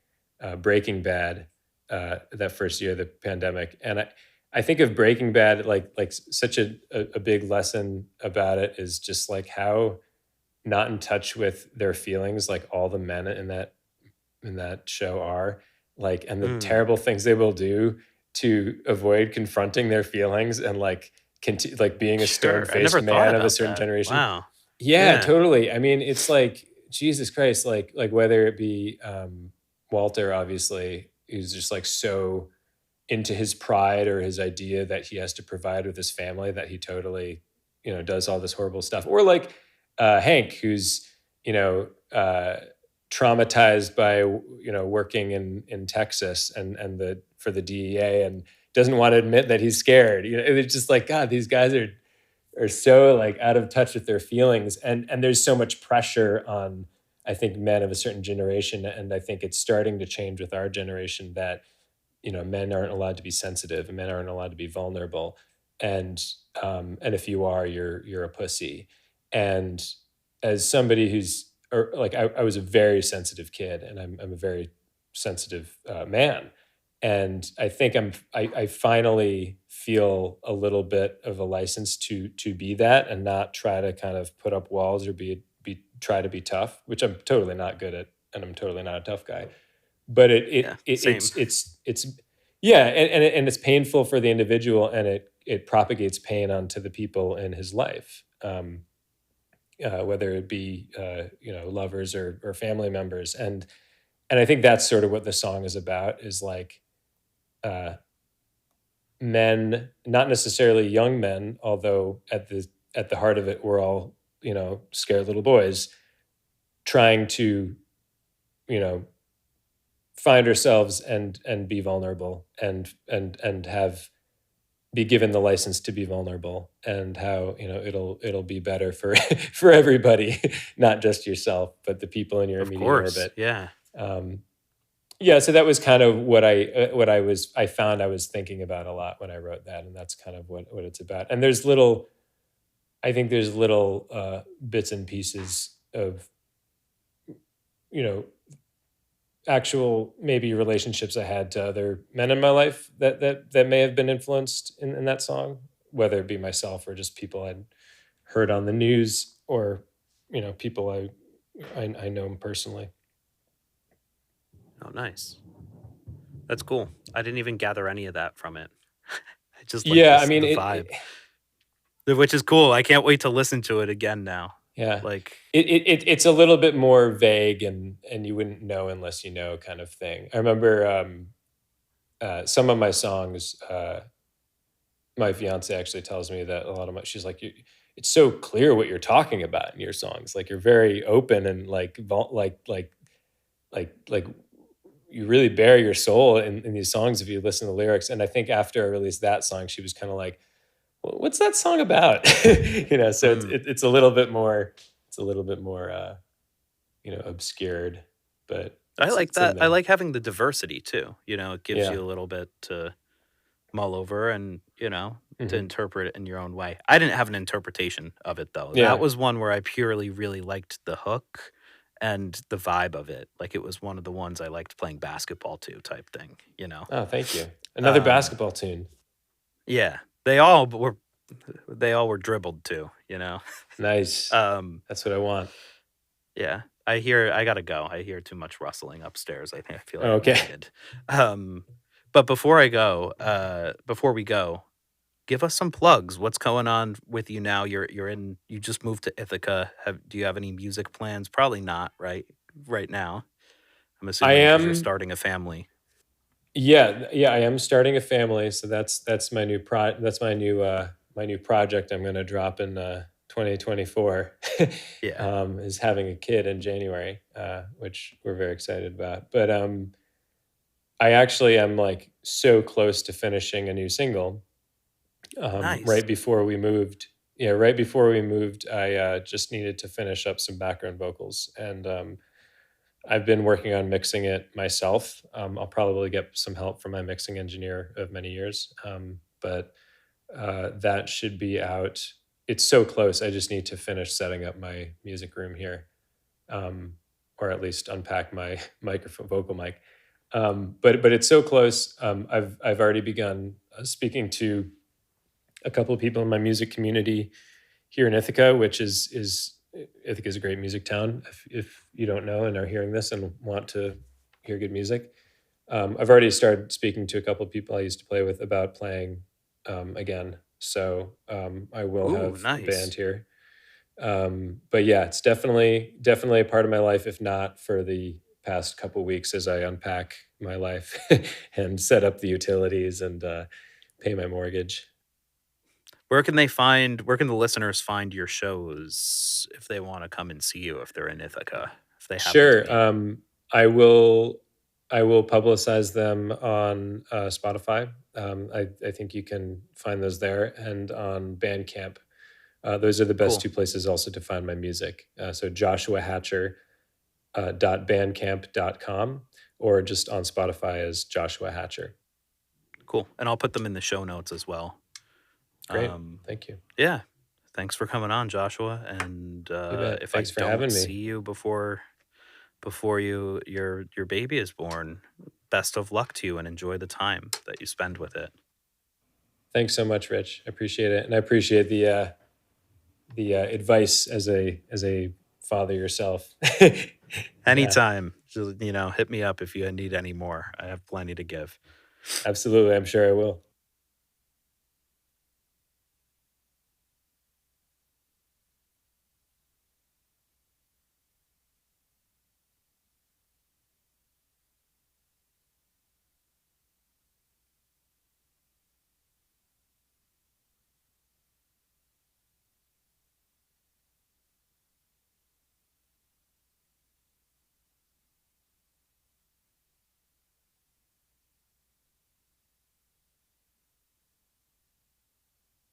Breaking Bad that first year of the pandemic, and I think of Breaking Bad like such a big lesson about it is just like how not in touch with their feelings like all the men in that show are, like, and the Mm, terrible things they will do to avoid confronting their feelings and like like being a sure. I never stone-faced thought man of a about certain that. generation. Wow. Yeah, Yeah. totally. I mean, it's like Jesus Christ, like whether it be Walter, obviously, who's just like so into his pride or his idea that he has to provide with his family that he totally, does all this horrible stuff. Or like Hank, who's, traumatized by, working in Texas and for the DEA, and doesn't want to admit that he's scared. It's just like, God, these guys are so like out of touch with their feelings, and there's so much pressure on, I think, men of a certain generation, and I think it's starting to change with our generation, that men aren't allowed to be sensitive and men aren't allowed to be vulnerable, and if you are, you're a pussy. And as somebody who's, or like, I was a very sensitive kid, and I'm a very sensitive man, and I think I finally feel a little bit of a license to be that, and not try to kind of put up walls or be try to be tough, which I'm totally not good at, and I'm totally not a tough guy. But Yeah. Same. it's yeah, and it's painful for the individual, and it propagates pain onto the people in his life, whether it be lovers or family members, and I think that's sort of what the song is about, is like uh, men, not necessarily young men, although at the heart of it, we're all scared little boys trying to you know find ourselves and be vulnerable, and have be given the license to be vulnerable, and how it'll be better for for everybody, not just yourself but the people in your Of immediate course. orbit. Yeah. um, yeah, so that was kind of what I found I was thinking about a lot when I wrote that, and that's kind of what it's about. And I think there's little bits and pieces of you know actual maybe relationships I had to other men in my life that may have been influenced in that song, whether it be myself or just people I'd heard on the news, or people I know personally. Oh, nice. That's cool. I didn't even gather any of that from it. I just like Yeah, I this mean the vibe, which is cool. I can't wait to listen to it again now. yeah, Like, it's a little bit more vague, and you wouldn't know unless you know, kind of thing. I remember some of my songs. My fiance actually tells me that a lot of my she's like, it's so clear what you're talking about in your songs. Like, you're very open, and like like you really bare your soul in these songs if you listen to the lyrics. And I think after I released that song, she was kind of like, What's that song about?" So mm, it's a little bit more, obscured, but I like it's in that. I there. like having the diversity too. It gives Yeah. you a little bit to mull over and, to Hmm. interpret it in your own way. I didn't have an interpretation of it though. That Yeah. was one where I purely really liked the hook and the vibe of it. Like it was one of the ones I liked playing basketball to, type thing. Oh, thank you. Another basketball tune. Yeah, they all were dribbled too. Nice. Um, That's what I want. yeah, I gotta go. I hear too much rustling upstairs. I think I feel like I'm Okay. needed. But before we go, give us some plugs. What's going on with you now? You just moved to Ithaca. Do you have any music plans? Probably not, right? Right now, I'm I assuming because you're am. starting a family. Yeah, I am starting a family, so that's my new my new project I'm going to drop in 2024. Yeah, Is having a kid in January, which we're very excited about. But I actually am like so close to finishing a new single. nice. Right before we moved, yeah, right before we moved, I just needed to finish up some background vocals, and I've been working on mixing it myself. I'll probably get some help from my mixing engineer of many years, but that should be out. It's so close. I just need to finish setting up my music room here, um, or at least unpack my microphone, vocal mic. But it's so close. I've already begun speaking to a couple of people in my music community here in Ithaca, which is Ithaca is a great music town. If you don't know and are hearing this and want to hear good music, I've already started speaking to a couple of people I used to play with about playing again. So I will Ooh, have a nice. band here. But yeah, it's definitely a part of my life, if not for the past couple weeks as I unpack my life and set up the utilities and pay my mortgage. Where can the listeners find your shows if they want to come and see you if they're in Ithaca, if they happen to Sure. be? I will publicize them on Spotify. I think you can find those there and on Bandcamp. Those are the best Cool. two places also to find my music. So Joshua Hatcher .bandcamp.com or just on Spotify as Joshua Hatcher. Cool. And I'll put them in the show notes as well. Great. Thank you. Yeah. Thanks for coming on, Joshua. And if Thanks I for don't having me. see you before your baby is born, best of luck to you and enjoy the time that you spend with it. Thanks so much, Rich. I appreciate it, and I appreciate the advice as a father yourself. Anytime, just, hit me up if you need any more. I have plenty to give. Absolutely, I'm sure I will.